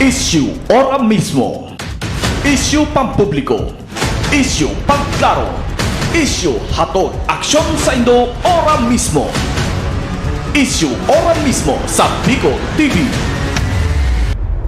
Issue ora mismo. Issue pampubliko. Issue pagklaro. Issue hatod aksyon sa Indo ora mismo. Issue ora mismo sa Bicol TV.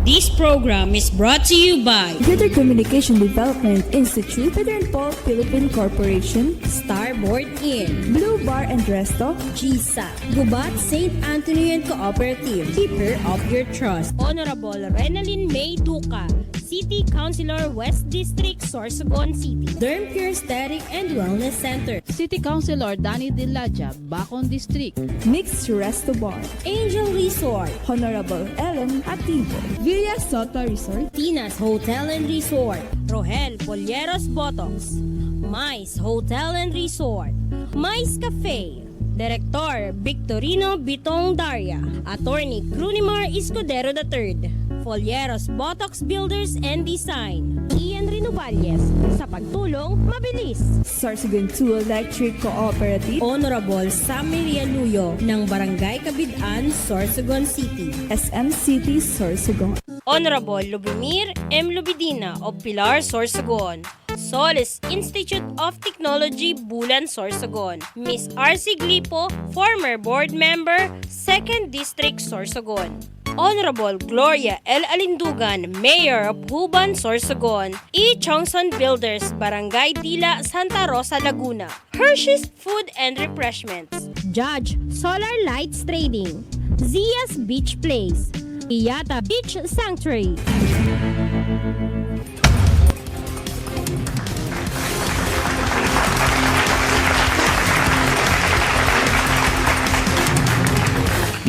This program is brought to you by Greater Communication Development Institute, Federal Pole Philippine Corporation, Starboard Inn, Blue Bar and Resto, GSA, Gubat St. Anthony and Cooperative, Keeper of Your Trust, Honorable Renalyn May Duca, City Councilor, West District, Sorsogon City, Derm Pure Aesthetic and Wellness Center, City Councilor Danny Dilaja, Bacon District, Mixed Resto Bar, Angel Resort, Honorable Ellen Ativo, Villa Soto Resort, Tina's Hotel and Resort, Rohel Polleros Botox, Mais Hotel and Resort, Mais Cafe, Director Victorino Bitong Daria, Attorney Crunimar Escudero III, Folleros Botox Builders and Design, Ian Rinovalles, sa pagtulong mabilis. Sorsogon 2 Electric Cooperative, Honorable Sammy Luyo ng Barangay Kabidaan, Sorsogon City. SM City Sorsogon, Honorable Lubimir M. Lubidina of Pilar, Sorsogon. Solis Institute of Technology, Bulan, Sorsogon. Miss R.C. Glipo, former board member, 2nd District, Sorsogon. Honorable Gloria L. Alindugan, Mayor of Huban, Sorsogon. E. Chongson Builders, Barangay Dila, Santa Rosa, Laguna. Hershey's Food and Refreshments. Judge Solar Lights Trading. Zia's Beach Place. Iyata Beach Sanctuary.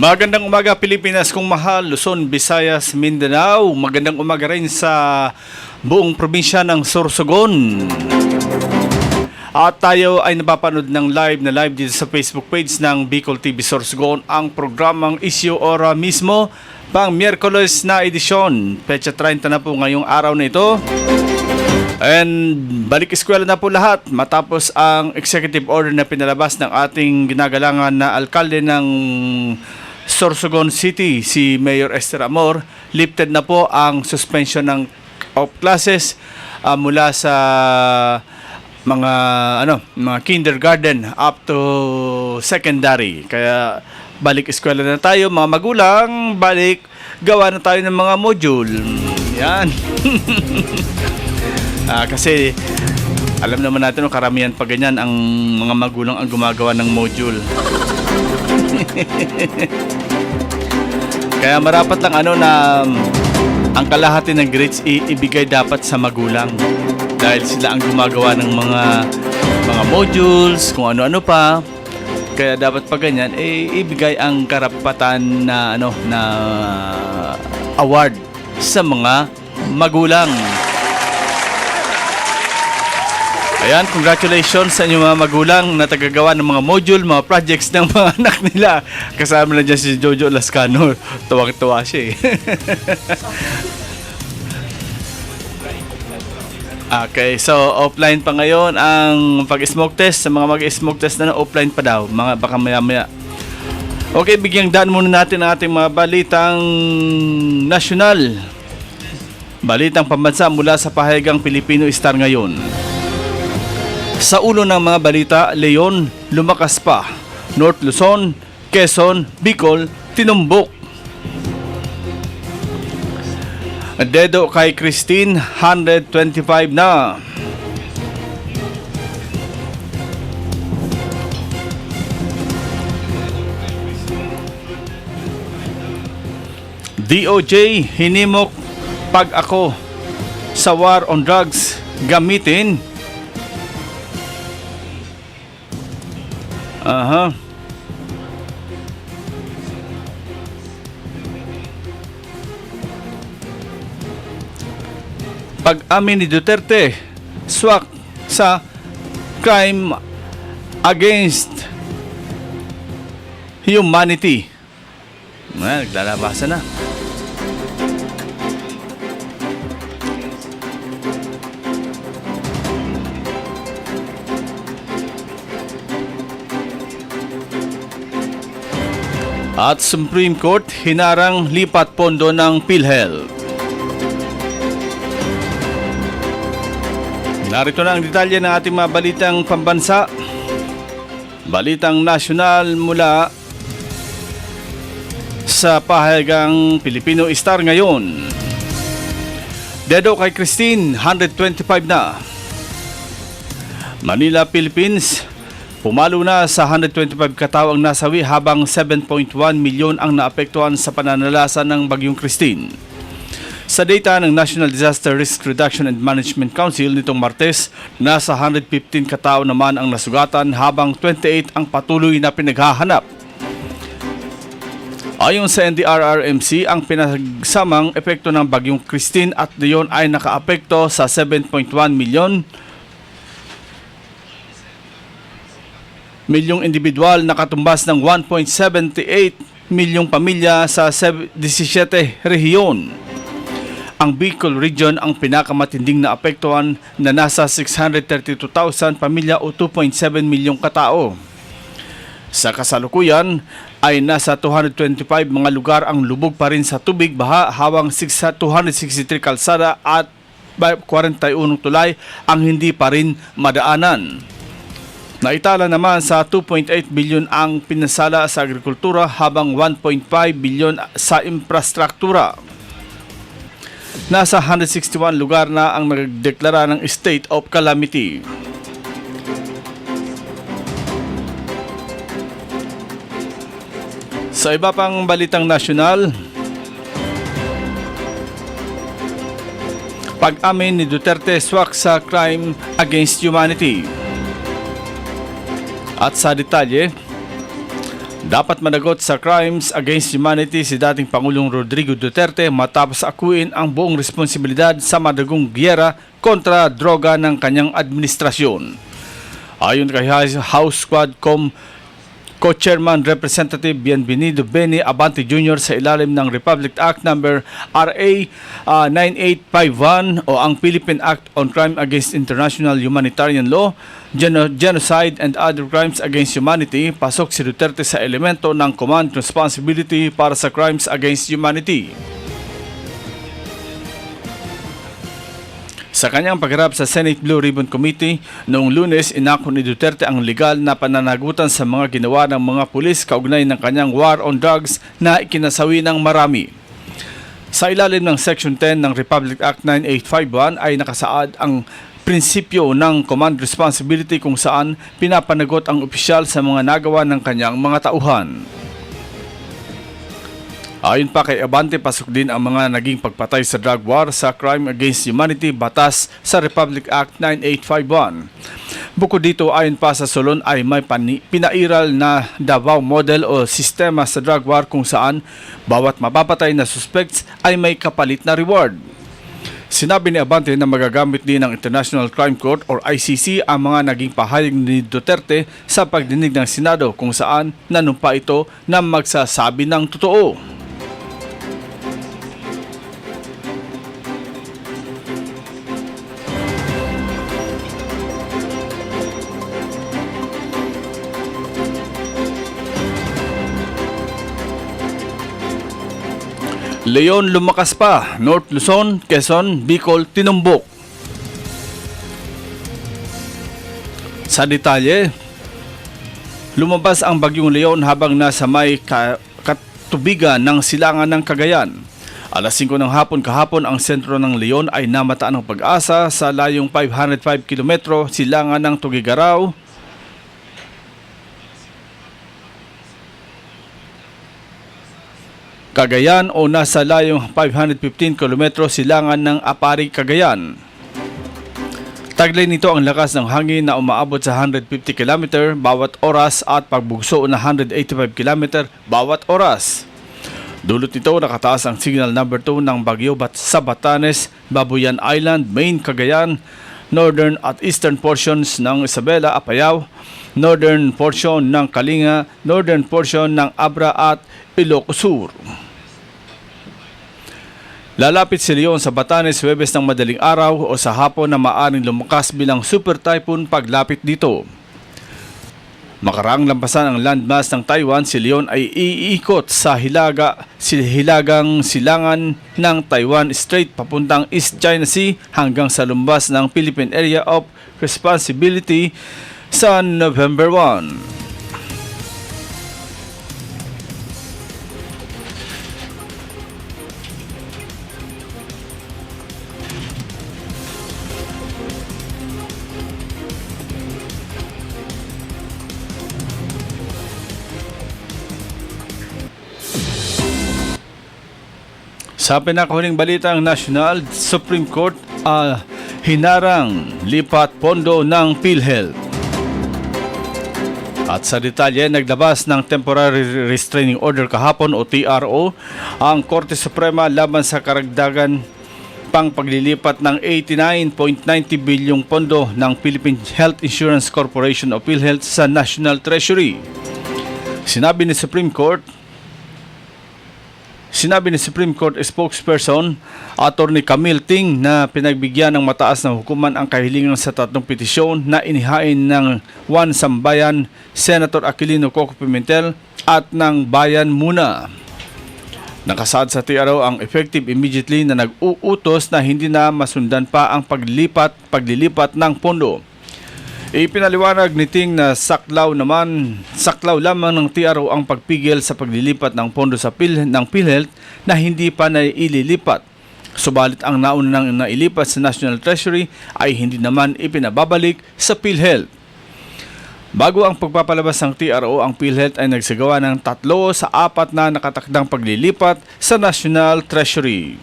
Magandang umaga Pilipinas kung mahal, Luzon, Visayas, Mindanao. Magandang umaga rin sa buong probinsya ng Sorsogon. At tayo ay napapanood ng live dito sa Facebook page ng Bicol TV Sorsogon, ang programang Issue Ora Mismo, pang Miyerkules na edisyon. Petsa 30 na po ngayong araw na ito. And balik eskwela na po lahat matapos ang executive order na pinalabas ng ating ginagalangan na alkalde ng Sorsogon City, si Mayor Esther Amor. Lifted na po ang suspension of classes mula sa mga kindergarten up to secondary. Kaya balik eskwela na tayo mga magulang, balik gawa na tayo ng mga module. Yan. Kasi alam naman natin karamihan pa ganyan ang mga magulang ang gumagawa ng module. Kaya marapat lang na ang kalahati ng grades ibigay dapat sa magulang dahil sila ang gumagawa ng mga modules, kung ano-ano pa. Kaya dapat pa ganyan ibigay ang karapatan na na award sa mga magulang. Ayan, congratulations sa inyong mga magulang na tagagawa ng mga module, mga projects ng mga anak nila. Kasama na dyan si Jojo Lascano. Tuwang-tuwa siya Okay, so offline pa ngayon ang pag-smoke test. Sa mga mag-smoke test na offline pa daw. Baka maya-maya. Okay, bigyang daan muna natin ang ating mga balitang nasyonal. Balitang pambansa mula sa pahayagang Pilipino Star ngayon. Sa ulo ng mga balita, Leon, lumakas pa. North Luzon, Quezon, Bicol, tinumbok. Dedo kay Christine, 125 na. DOJ, hinimok pag ako sa war on drugs, gamitin. Pag-amin ni Duterte, swak sa crime against humanity. Naglalabasan na. At Supreme Court hinarang lipat pondo ng PhilHealth. Narito na ang detalye ng ating mga balitang pambansa. Balitang nasyonal mula sa pahayagang Pilipino Star ngayon. Dedo kay Christine, 125 na. Manila, Philippines, pumalo na sa 125 katao ang nasawi habang 7.1 milyon ang naapektuhan sa pananalasa ng Bagyong Christine. Sa data ng National Disaster Risk Reduction and Management Council nitong Martes, nasa 115 katao naman ang nasugatan habang 28 ang patuloy na pinaghahanap. Ayon sa NDRRMC, ang pinagsamang epekto ng Bagyong Christine at Leon ay nakaapekto sa 7.1 milyong individual na katumbas ng 1.78 milyong pamilya sa 17 rehiyon. Ang Bicol Region ang pinakamatinding na apektuhan na nasa 632,000 pamilya o 2.7 milyong katao. Sa kasalukuyan ay nasa 225 mga lugar ang lubog pa rin sa tubig baha habang 263 kalsada at 41 tulay ang hindi pa rin madaanan. Naitala naman sa 2.8 bilyon ang pinasala sa agrikultura habang 1.5 bilyon sa infrastruktura. Nasa 161 lugar na ang nagdeklara ng state of calamity. Sa iba pang balitang nasyonal, pag-amin ni Duterte swak sa crime against humanity. At sa detalye, dapat managot sa crimes against humanity si dating Pangulong Rodrigo Duterte matapos akuin ang buong responsibilidad sa madagong giyera kontra droga ng kanyang administrasyon. Ayon kay House Squad Co-Chairman Representative Bienvenido Benny Abante Jr. sa ilalim ng Republic Act No. RA 9851 o ang Philippine Act on Crime Against International Humanitarian Law, Genocide and Other Crimes Against Humanity, pasok si Duterte sa elemento ng Command Responsibility para sa Crimes Against Humanity. Sa kanyang pagharap sa Senate Blue Ribbon Committee, noong Lunes, inako ni Duterte ang legal na pananagutan sa mga ginawa ng mga pulis kaugnay ng kanyang war on drugs na ikinasawi ng marami. Sa ilalim ng Section 10 ng Republic Act 9851 ay nakasaad ang prinsipyo ng command responsibility kung saan pinapanagot ang opisyal sa mga nagawa ng kanyang mga tauhan. Ayon pa kay Abante, pasok din ang mga naging pagpatay sa drug war sa Crime Against Humanity batas sa Republic Act 9851. Bukod dito, ayon pa sa Solon ay may pinairal na Davao model o sistema sa drug war kung saan bawat mapapatay na suspects ay may kapalit na reward. Sinabi ni Abante na magagamit din ng International Crime Court or ICC ang mga naging pahayag ni Duterte sa pagdinig ng Senado kung saan nanumpa ito na magsasabi ng totoo. Leon lumakas pa, North Luzon, Quezon, Bicol, tinumbok. Sa detalye, lumabas ang Bagyong Leon habang nasa may katubigan ng silangan ng Cagayan. Alas 5 ng hapon kahapon, ang sentro ng Leon ay namataan ng Pag-asa sa layong 505 kilometro silangan ng Tugigaraw, Cagayan o nasa layong 515 km silangan ng Apari, Cagayan. Taglay nito ang lakas ng hangin na umaabot sa 150 km bawat oras at pagbugso na 185 km bawat oras. Dulot nito nakataas ang signal number 2 ng bagyo sa Batanes, Babuyan Island, Main, Cagayan, northern at eastern portions ng Isabela, Apayao, northern portion ng Kalinga, northern portion ng Abra at Ilocos Sur. Lalapit si Leon sa Batanes Huwebes ng madaling araw o sa hapon na maaaring lumakas bilang super typhoon paglapit dito. Makaraang lampasan ang landmass ng Taiwan, si Leon ay iikot sa hilagang silangan ng Taiwan Strait papuntang East China Sea hanggang sa lumbas ng Philippine Area of Responsibility sa November 1. Sa pinakahuling balita ng National Supreme Court, hinarang lipat pondo ng PhilHealth. At sa detalye, naglabas ng Temporary Restraining Order kahapon o TRO ang Korte Suprema laban sa karagdagan pang paglilipat ng 89.90 bilyong pondo ng Philippine Health Insurance Corporation o PhilHealth sa National Treasury. Sinabi ni Supreme Court spokesperson Attorney Camille Ting na pinagbigyan ng mataas na hukuman ang kahilingan sa tatlong petisyon na inihain ng One Sambayan, Senator Aquilino Coco Pimentel at ng Bayan Muna. Nakasaad sa TRO ang effective immediately na nag-uutos na hindi na masundan pa ang paglilipat ng pondo. Ipinaliwanag ni Ting na saklaw lamang ng TRO ang pagpigil sa paglilipat ng pondo ng PhilHealth na hindi pa naililipat. Subalit ang nauna nang nailipat sa National Treasury ay hindi naman ipinababalik sa PhilHealth. Bago ang pagpapalabas ng TRO, ang PhilHealth ay nagsagawa ng 3 sa 4 na nakatakdang paglilipat sa National Treasury.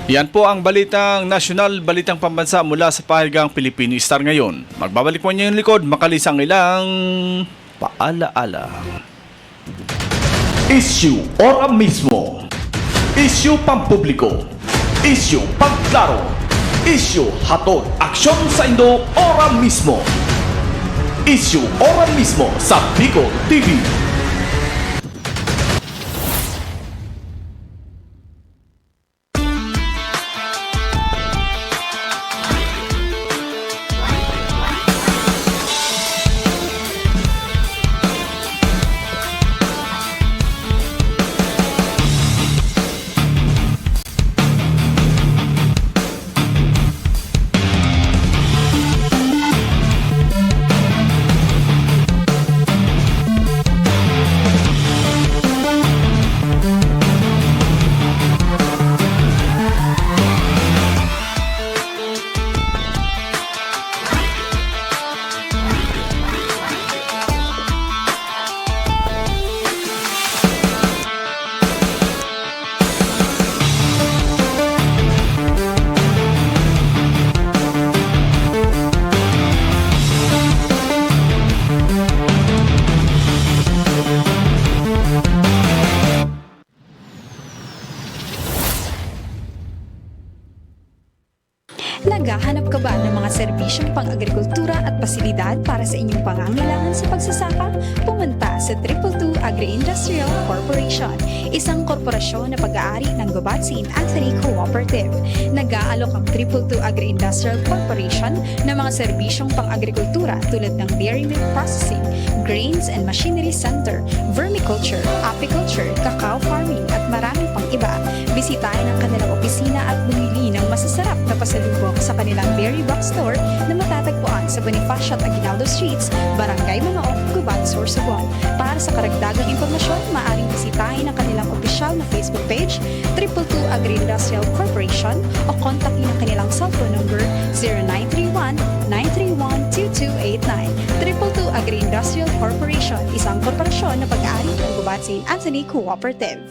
Yan po ang balitang nasyonal, balitang pambansa mula sa pahayagang Pilipino Star ngayon. Magbabalik po niyo yung likod, makalis ang ilang paalaala. Issue ora mismo. Issue pampubliko. Issue pagklaro. Issue hatod aksyon sa Indo ora mismo. Issue ora mismo sa Bicol TV. Naghahanap ka ba ng mga serbisyong pang-agrikultura at pasilidad para sa inyong pangangailangan sa pagsasaka? Pumunta sa 222 Agri-Industrial Corporation, isang korporasyon na pag-aari ng Gubat St. Anthony Cooperative. Nag-aalok ang 222 Agri-Industrial Corporation ng mga serbisyong pang-agrikultura tulad ng dairy milk processing, grains and machinery center, vermiculture, apiculture, cacao farming at maraming pang iba. Bisitahin ang kanilang opisina at bumili ng masasarap na pasalubong sa kanilang Berry Box Store na matatagpuan sa Bonifacio at Aguinaldo Streets, Barangay Manaoc, Gubat, Sorsogon. Para sa karagdagang impormasyon, maaaring bisitahin ang kanilang opisyal na Facebook page, 222 Agri-Industrial Corporation, o kontakin ang kanilang cellphone number 0931-931-2289. 222 Agri-Industrial Corporation, isang korporasyon na pag-aari ng Gubat St. Anthony Cooperative.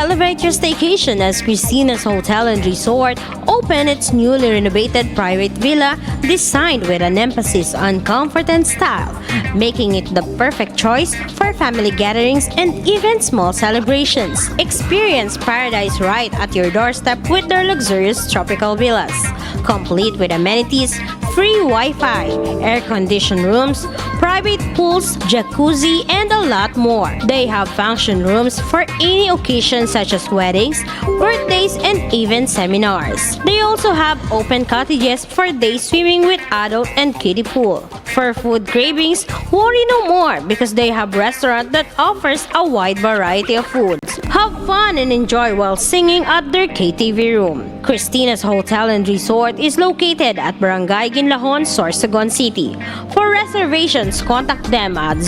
Elevate your staycation as Christina's Hotel and Resort opened its newly renovated private villa designed with an emphasis on comfort and style, making it the perfect choice for family gatherings and even small celebrations. Experience paradise right at your doorstep with their luxurious tropical villas, complete with amenities, free Wi-Fi, air-conditioned rooms, private pools, jacuzzi, and a lot more. They have function rooms for any occasion such as weddings, birthdays, and even seminars. They also have open cottages for day swimming with adult and kiddie pool. For food cravings, worry no more because they have restaurant that offers a wide variety of foods. Have fun and enjoy while singing at their KTV room. Christina's Hotel and Resort is located at Barangay Ginlahon, Sorsogon City. For reservations, contact them at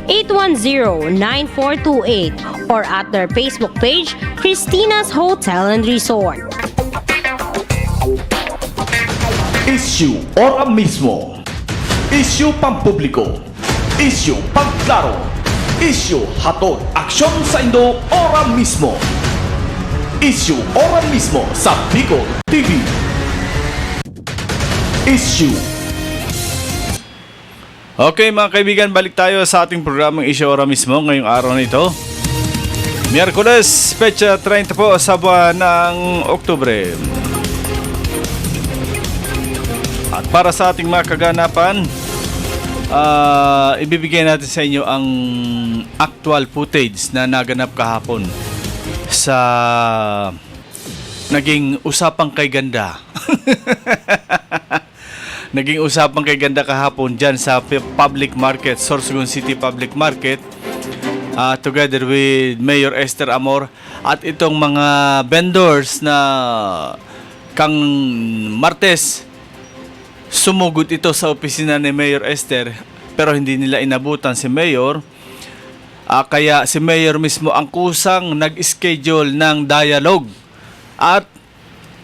0908-810-9428 or at their Facebook page, Christina's Hotel and Resort. Issue ora mismo. Issue pampubliko. Issue pagklaro. Issue hatod aksyon sa Indo ora mismo. Issue ora mismo sa Bicol TV. Issue. Okay mga kaibigan, balik tayo sa ating programang Issue ora mismo ngayong araw na ito. Miyerkules, petsa 30 po sa buwan ng Oktubre. At para sa ating mga kaganapan, ibibigay natin sa inyo ang actual footage na naganap kahapon sa naging usapang kay ganda. Naging usapang kay ganda kahapon dyan sa public market, Sorsogon City Public Market, together with Mayor Esther Amor at itong mga vendors na kang Martes. Sumugod ito sa opisina ni Mayor Esther pero hindi nila inabutan si Mayor. Kaya si Mayor mismo ang kusang nag-schedule ng dialogue. At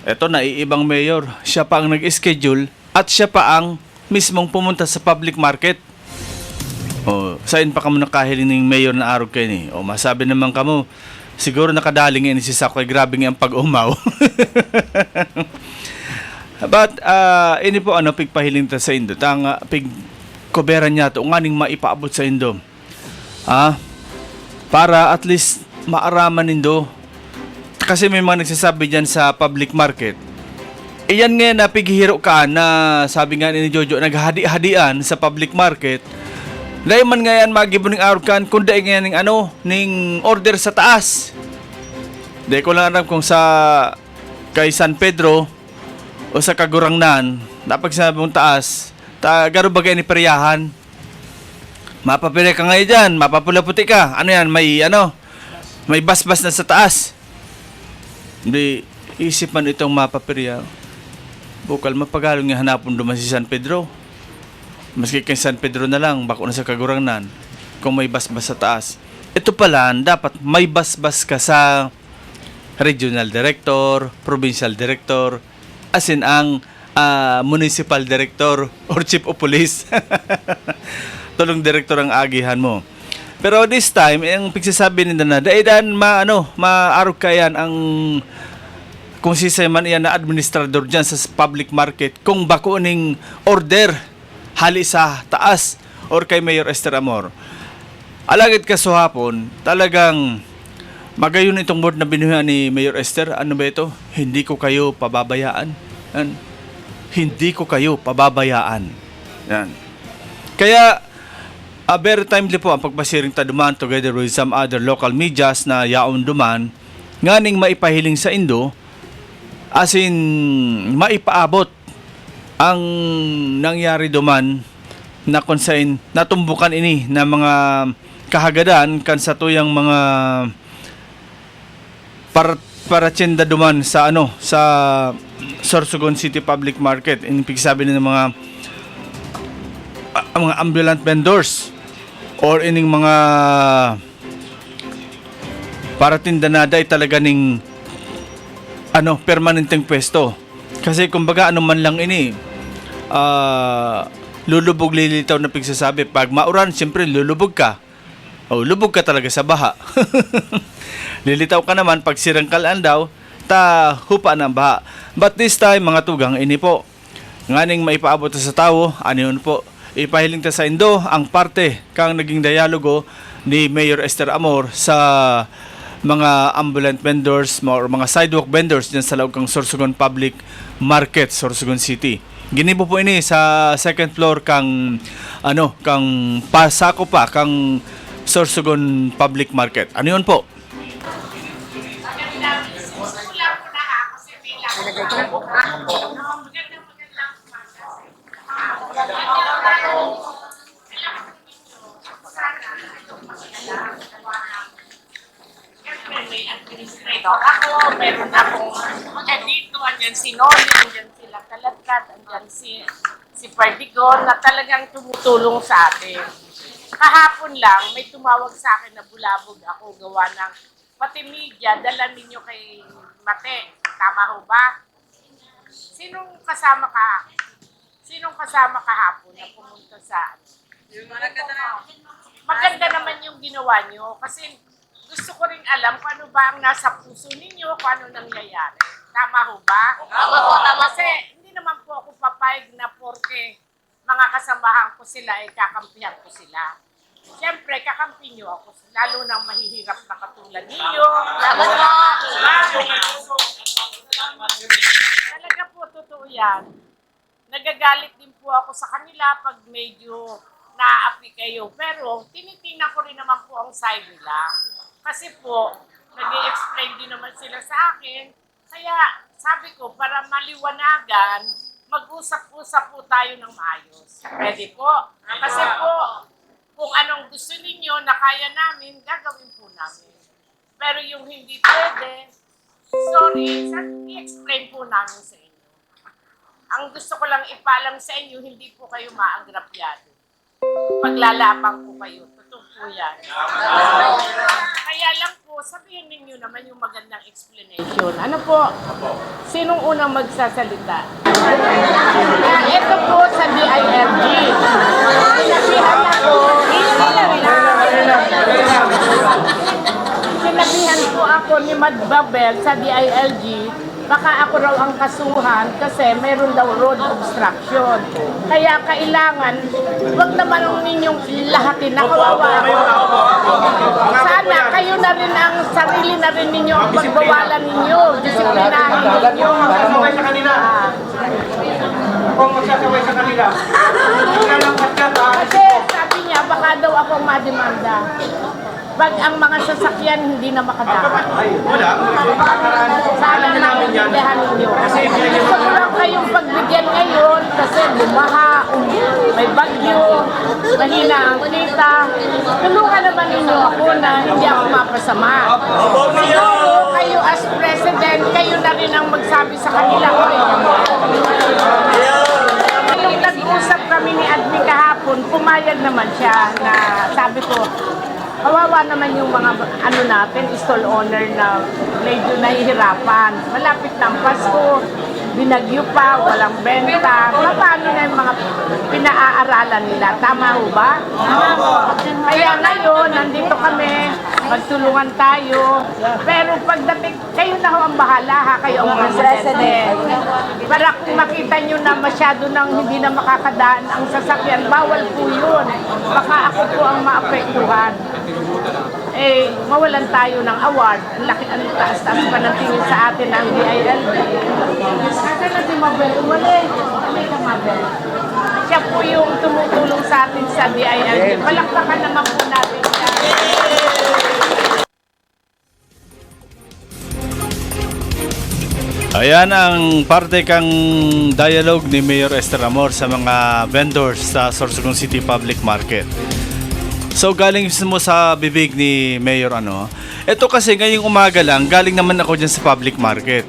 eto na, iibang Mayor. Siya pa ang nag-schedule at siya pa ang mismong pumunta sa public market. Saan pa kamo nakahiling ng Mayor na araw kayo ni? Masabi naman kamo, siguro nakadaling si Sakoy, grabe nga ang pag-umaw. But ini po pigpahiling ta sa Indo. Tanga pig koberan niya to nganing maipaabot sa Indo. Para at least maaraman Indo. Kasi may mga nagsasabi diyan sa public market. Iyan nga na pighihiro ka na sabi nga ni Jojo naghadi-hadian sa public market. Dahil man nga yan magibon ng araw kan kundi nga ning ning order sa taas. Di ko lang alam kung sa kay San Pedro o sa Kagurangnan, napag sinabi mong taas, garo bagay ni peryahan. Mapapili ka ngayon dyan, mapapula-puti ka. Ano yan, may basbas na sa taas. Hindi, isip man itong mapapirya. Bukal mapagalong nga hanapon duman si San Pedro. Maski kay San Pedro na lang, bako na sa Kagurangnan, kung may basbas sa taas. Ito pala, dapat may basbas ka sa regional director, provincial director, as in ang municipal director or chief of police. Tulong director ang agihan mo. Pero this time, ang pagsasabi nila na daidan maarog kayan ang kung sisay man iyan na administrador dyan sa public market kung bako ning order hali sa taas or kay Mayor Esther Amor. Alagad kaso hapon, talagang magayon itong board na binuhat ni Mayor Esther. Ano ba ito? Hindi ko kayo pababayaan. Yan. Hindi ko kayo pababayaan. Yan. Kaya, very timely po ang pagpasiring taduman together with some other local medias na yaon duman nganing maipahiling sa Indo as in maipaabot ang nangyari duman na konsain natumbukan ini na mga kahagadan kan sa tuyang mga para tsinda duman sa sa Sorsogon City Public Market. Ibig sabihin ng mga ambulant vendors or ining mga para tinda na day talaga ning permanenteng pwesto. Kasi kumbaga man lang ini lulubog lilitaw na pigsasabi. Pag mauran, siyempre lulubog ka. Oh, lubog ka talaga sa baha. Lilitaw ka naman pag sirangkalan daw, hupa ng baha. But this time, mga tugang, ini po. Nganing maipaabot sa tao, ano yun po? Ipahiling ta sa Indo ang parte kang naging dialogo ni Mayor Esther Amor sa mga ambulant vendors or mga sidewalk vendors dyan sa loob kang Sorsogon Public Market, Sorsogon City. Ginibo po ini sa second floor kang pasako pa kang Sorsogon Public Market. Ano yun po? Administrator ako, meron akong dito, andyan si Noli, andyan sila Kalatkat, andyan si Perdigon na talagang tumutulong sa atin. Kahapon lang, may tumawag sa akin na bulabog ako gawa ng pati media, dala ninyo kay Mate. Tama ho ba? Sinong kasama kahapon na pumunta sa maganda naman yung ginawa nyo kasi gusto ko rin alam kung ano ba ang nasa puso ninyo, kung ano nangyayari. Tama ho ba? Tama po, tama. Kasi hindi naman po ako papayag na porke mga kasamahan ko sila ay kakampihan ko sila. Siyempre, kakampi nyo ako, lalo nang mahihirap na katulad ninyo. Talaga po, totoo yan. Nagagalit din po ako sa kanila pag medyo naaapi kayo. Pero tinitingnan ko rin naman po ang side nila. Kasi po, nag-i-explain din naman sila sa akin. Kaya sabi ko, para maliwanagan, mag-usap-usap po tayo ng maayos. Pwede po. Kasi po, kung anong gusto ninyo na kaya namin, gagawin po namin. Pero yung hindi pwede, sorry, i-explain po namin sa inyo. Ang gusto ko lang ipalam sa inyo, hindi po kayo maagrabyado. Paglalapang po kayo. Totoo po yan. Kaya lang po, sabihin ninyo naman yung magandang explanation. Ano po? Sinong unang magsasalita? Ito po sa DILG. Sinabihan ako. Sinabihan po ako ni Mad Babel sa DILG. Baka ako raw ang kasuhan kasi meron daw road obstruction. Kaya kailangan, wag naman ang ninyong lahatin na kawawa ako. Sana kayo na rin ang sarili na rin ninyo ang pagbawalan ninyo. Disiplinahin ninyo. Magsasaway sa kanila. Kung magsasaway sa kanila. Kasi sabi niya, baka daw ako mademanda. Pag ang mga sasakyan hindi na makadaan. Wala. Sana naintindihan ninyo. Gusto ko lang kayong pagbigyan ngayon kasi bumaha, may bagyo, mahina ang kita. Tulungan naman ninyo ako na hindi ako mapasama. Siguro kayo as president, kayo na rin ang magsabi sa kanila. Nung nag-usap kami ni Admin kahapon, pumayag naman siya na sabi ko, kawawa naman yung mga natin, stall owner na medyo nahihirapan. Malapit na ang Pasko, binagyo pa, walang benta. Paano na yung mga pinaaaralan nila? Tama ho ba? Kaya ngayon, nandito kami, magtulungan tayo. Pero pagdating, kayo na ho ang bahala ha, kayo ang president. Para kung makita nyo na masyado nang hindi na makakadaan ang sasakyan, bawal po yun. Baka ako po ang maapektuhan. Mawalan tayo ng award. Ang taas-taas pa ng tingin sa atin ang DILG. Kasi na si Mabel, umali ka Mabel. Siya po yung tumutulong sa atin sa DILG. Palakpakan naman po natin siya. Ayan ang parte kang dialogue ni Mayor Esther Amor sa mga vendors sa Sorsogon City Public Market. So galing mo sa bibig ni Mayor ito kasi ngayong umaga lang, galing naman ako dyan sa public market.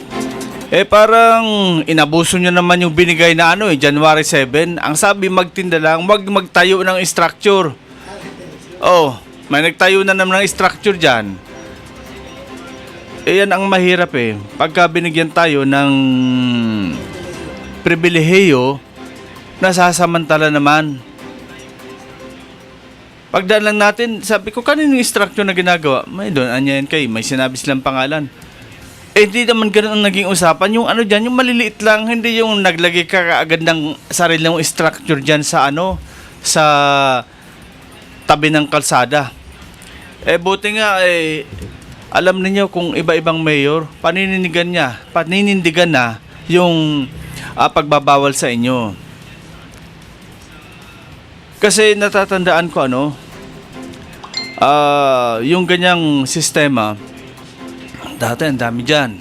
Parang inabuso nyo naman yung binigay na January 7. Ang sabi magtinda lang, wag magtayo ng structure. Oh, may nagtayo na naman ng structure dyan. Yan ang mahirap Pagka binigyan tayo ng pribilehiyo, nasasamantala naman. Pagdaan lang natin, sabi ko, kanino yung structure na ginagawa? May doon, anya yan kay, may sinabi silang pangalan. Eh, hindi naman ganun ang naging usapan. Yung ano dyan, yung maliliit lang, hindi yung naglagay ka kaagad ng sariling structure dyan sa ano, sa tabi ng kalsada. Eh, buti nga, alam niyo kung iba-ibang mayor, paninindigan na yung pagbabawal sa inyo. Kasi natatandaan ko yung ganyang sistema, dati ang dami dyan.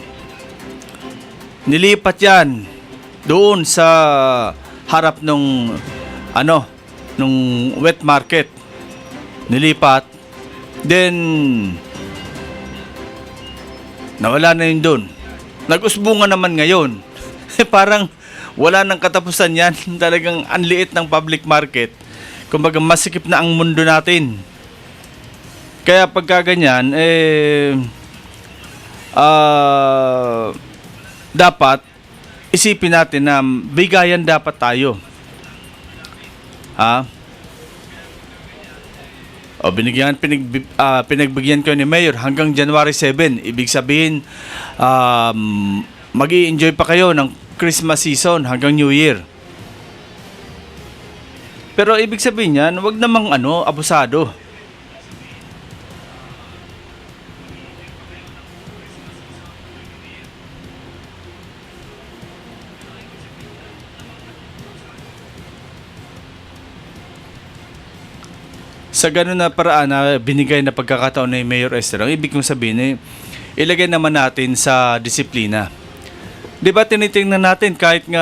Nilipat yan doon sa harap nung wet market. Nilipat. Then, nawala na yun doon. Nag-usbungan naman ngayon. Parang wala nang katapusan yan. Talagang anliit ng public market. Kumbaga masikip na ang mundo natin. Kaya pagka ganyan, dapat isipin natin na bigayan dapat tayo. Pinagbigyan ko ni Mayor hanggang January 7. Ibig sabihin, mag-i-enjoy pa kayo ng Christmas season hanggang New Year. Pero ibig sabihin yan, wag namang abusado. Sa ganun na paraan na binigay na pagkakataon ni Mayor Esther, ang ibig kong sabihin ilagay naman natin sa disiplina. Di ba tinitingnan natin kahit nga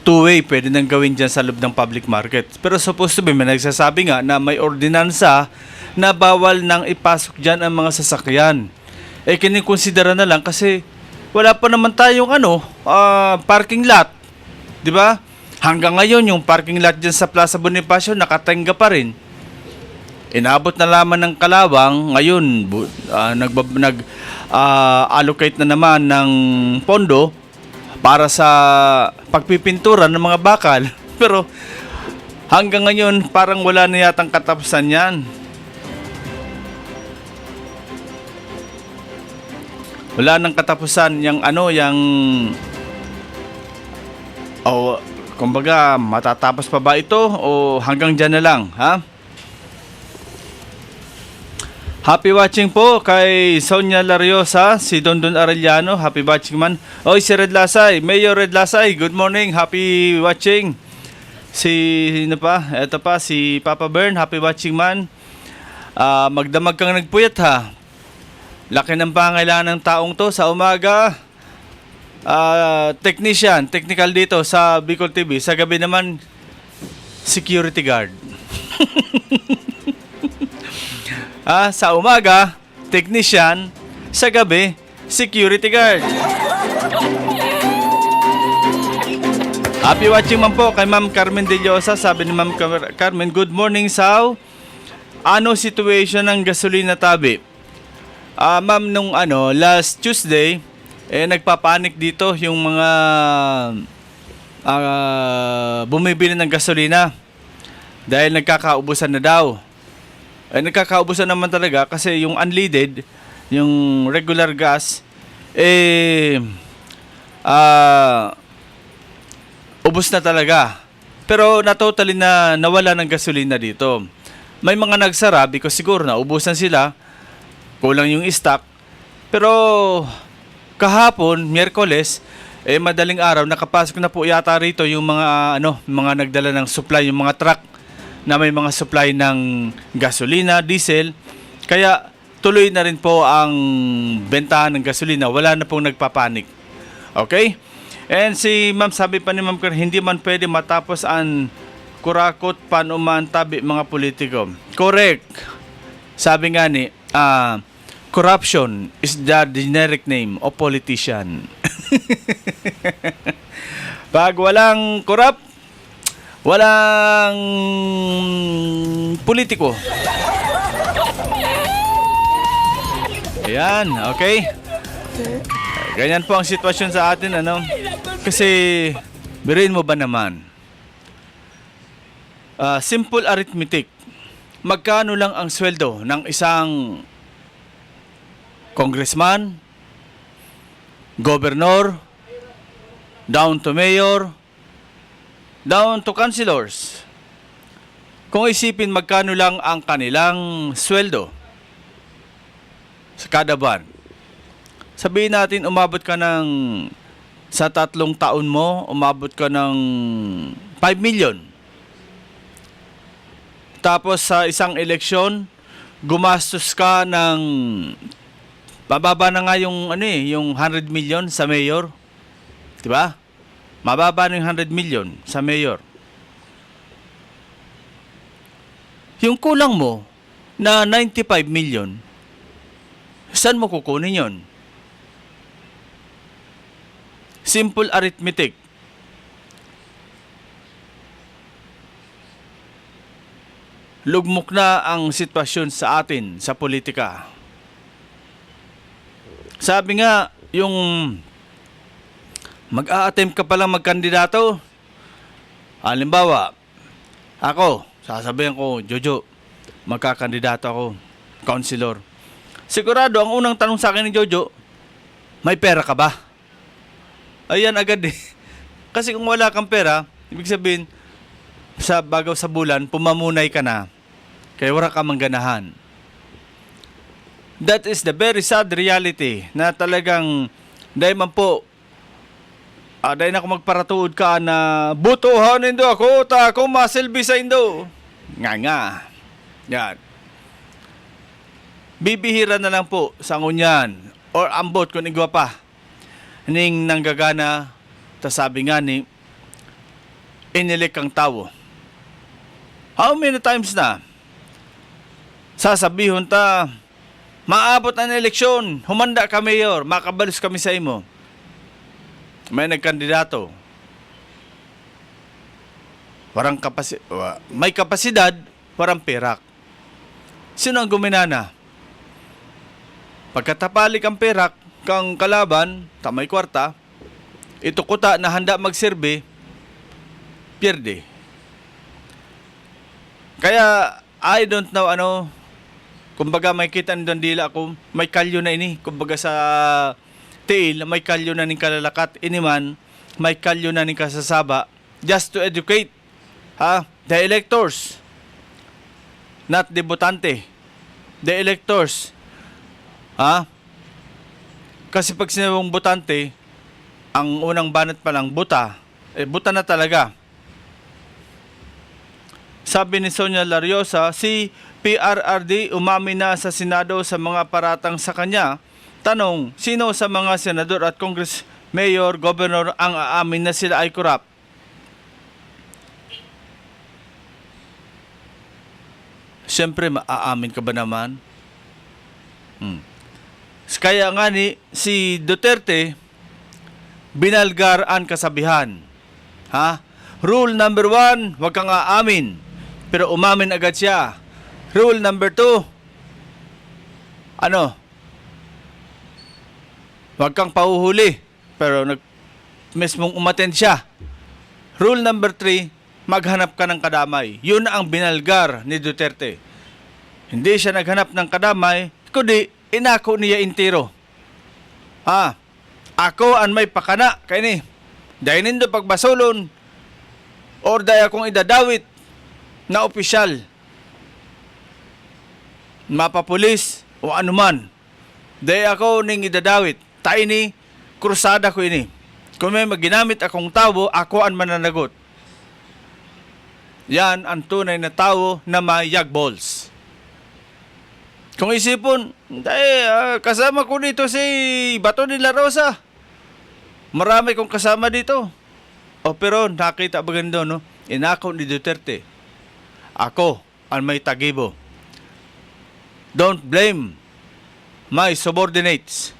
two-way pwede nang gawin dyan sa loob ng public market. Pero supposed to be may nagsasabi nga na may ordinansa na bawal nang ipasok dyan ang mga sasakyan. Kinikonsidera na lang kasi wala pa naman tayong parking lot. Di ba? Hanggang ngayon yung parking lot dyan sa Plaza Bonifacio nakatenga pa rin. Inabot na lamang ng Kalawang, ngayon allocate na naman ng pondo para sa pagpipintura ng mga bakal. Pero hanggang ngayon parang wala na yatang katapusan yan. Wala nang katapusan kumbaga matatapos pa ba ito o hanggang dyan na lang, ha? Happy watching po kay Sonia Lariosa, si Dondon Arellano, happy watching man. Oy, si Red Lasay, Mayor Red Lasay, good morning, happy watching. Ito pa, si Papa Bern, happy watching man. Magdamag kang nagpuyat ha. Laki ng pangailangan ng taong to sa umaga. Technical dito sa Bicol TV. Sa gabi naman, security guard. Sa umaga, technician. Sa gabi, security guard. Happy watching man po kay Ma'am Carmen De Llosa. Sabi ni Ma'am Carmen, good morning, Sao. Ano situation ng gasolina tabi? Ma'am, nung last Tuesday, nagpapanik dito yung mga bumibili ng gasolina dahil nagkakaubusan na daw. Nagkakaubusan naman talaga kasi yung unleaded, yung regular gas, ubos na talaga. Pero totally na nawala ng gasolina dito. May mga nagsara because siguro naubusan sila, kulang yung stock. Pero kahapon, Miyerkules, madaling araw, nakapasok na po yata rito yung mga nagdala ng supply, yung mga truck na may mga supply ng gasolina, diesel. Kaya tuloy na rin po ang bentahan ng gasolina. Wala na pong nagpapanik. Okay? And si Ma'am, sabi pa ni Ma'am, hindi man pwede matapos ang kurakot panuman tabi mga politiko. Correct. Sabi nga ni, corruption is the generic name of politician. Pag walang corrupt, walang politiko. Ayan, okay? Ganyan po ang sitwasyon sa atin, Kasi, biruin mo ba naman? Simple arithmetic. magkano lang ang sweldo ng isang congressman, governor, down to mayor, down to councilors. Kung isipin magkano lang ang kanilang sweldo sa kada buwan. Sabihin natin umabot ka ng sa 3 taon mo, umabot ka ng 5 million. Tapos sa isang eleksyon, gumastos ka ng mababa na nga yung yung 100 million sa mayor. 'Di ba? Mababa na yung 100 million sa mayor. Yung kulang mo na 95 million, saan mo kukunin yon? Simple arithmetic. Lugmok na ang sitwasyon sa atin sa politika. Sabi nga, yung mag-a-attempt ka palang magkandidato. Halimbawa, ako, sasabihin ko, Jojo, magkakandidato ako, councilor. Sigurado, ang unang tanong sa akin ni Jojo, may pera ka ba? Ayan agad eh. Kasi kung wala kang pera, ibig sabihin, sa bagaw sa bulan, pumamunay ka na. Kaya wala ka mangganahan. That is the very sad reality na talagang dahil man po dahil na ako magparatuod ka na butuhan indo ako, ta ako masilbi sa indo. Nga. Yan. Bibihira na lang po sa ngunyan or ambot kung igwa pa. Ning nanggagana, ta sabi nga ni, inilik kang tao. How many times na sasabihon ta, maabot ang eleksyon, humanda ka mayor, makabalos kami sa imo. May nagkandidato. May kapasidad, parang perak. Sino ang guminana? Pagkatapalik ang perak, kang kalaban, tamay kwarta, ito kuta na handa magserbe, pierde. Kaya, I don't know kumbaga may kita doon dila ako, may kalyo na ini, kumbaga sa tiil, may kalyo na ning kalalakat, iniman, may kalyo na ning kasasaba, just to educate, the electors, not the botante, the electors, kasi pag sinabing botante, ang unang banat pa lang, buta na talaga. Sabi ni Sonia Lariosa, si PRRD umamin na sa Senado sa mga paratang sa kanya. Tanong, sino sa mga senador at Congress, Mayor, Governor ang aamin na sila ay korap? Siyempre, maaamin ka ba naman? Kaya nga si Duterte, binalgar ang kasabihan. Rule number 1, huwag kang aamin. Pero umamin agad siya. Rule number 2, huwag kang pahuhuli. Pero mismong umattend siya. Rule number 3, maghanap ka ng kadamay. Yun ang binalgar ni Duterte. Hindi siya naghanap ng kadamay, kundi inako niya intiro. Ako ang may pakana kay ni. Dahil nindo pagbasolon or dahil akong idadawit na opisyal, mapapulis o anuman. Dahil ako ning idadawit, tayo ni krusada ko ini. Kung may maginamit akong tao, ako ang mananagot. Yan ang tunay na tao na may yagballs. Kung isipon, kasama ko dito si Bato de la Rosa. Marami kong kasama dito. Pero nakita ba ganito, no? Inako ni Duterte. Ako ang may tagibo. Don't blame my subordinates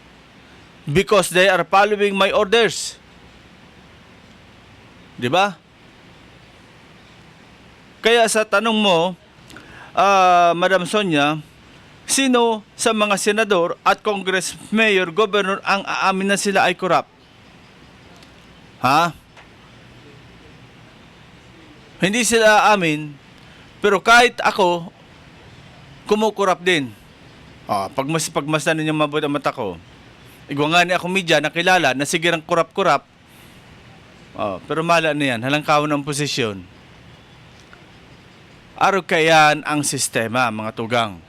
because they are following my orders. Di ba? Kaya sa tanong mo, Madam Sonia, sino sa mga senador at Congress, Mayor, Governor ang aamin na sila ay korap? Hindi sila aamin, pero kahit ako, kumukurap din. Pagmasdan ninyo mabuti ang mata ko. Igwa nga ni ako media nakilala na sige ang kurap-kurap. Pero mala na yan, halangkawon ang posisyon. Araw kayan ang sistema, mga tugang.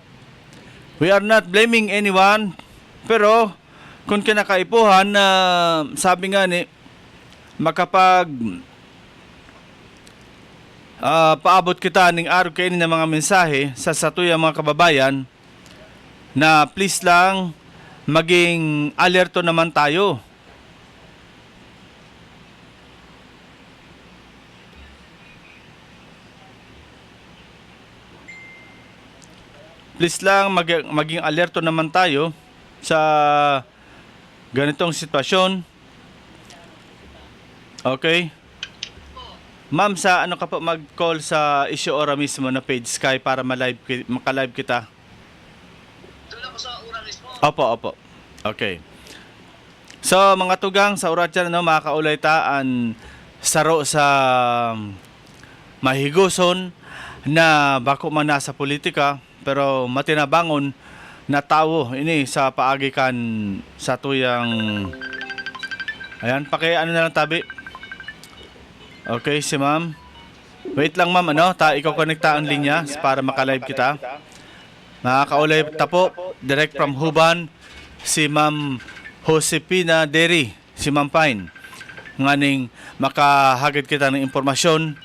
We are not blaming anyone, pero kung kinakaipuhan na sabi nga ni, makapag paabot kita ning araw kayo ng mga mensahe sa satuya mga kababayan na please lang maging alerto naman tayo. Please lang maging alerto naman tayo sa ganitong sitwasyon. Okay? Ma'am, sa ano ka po mag-call sa Issue Ora mismo na page Sky para maka-live kita? Doon ako sa Ora mismo? Opo. Okay. So, mga tugang, sa Ora dyan, makakaulay taan saro sa mahiguson na bako man nasa politika, pero matinabangon na tao ini sa paagikan sa tuyang ayan, ano na lang tabi. Okay, si ma'am. Wait lang ma'am, ikaw konekta ang linya para maka-live kita. Makakaulay tapo direct from Huban si Ma'am Josepina Deri, si Ma'am Pine. Nganing makahagad kita ng impormasyon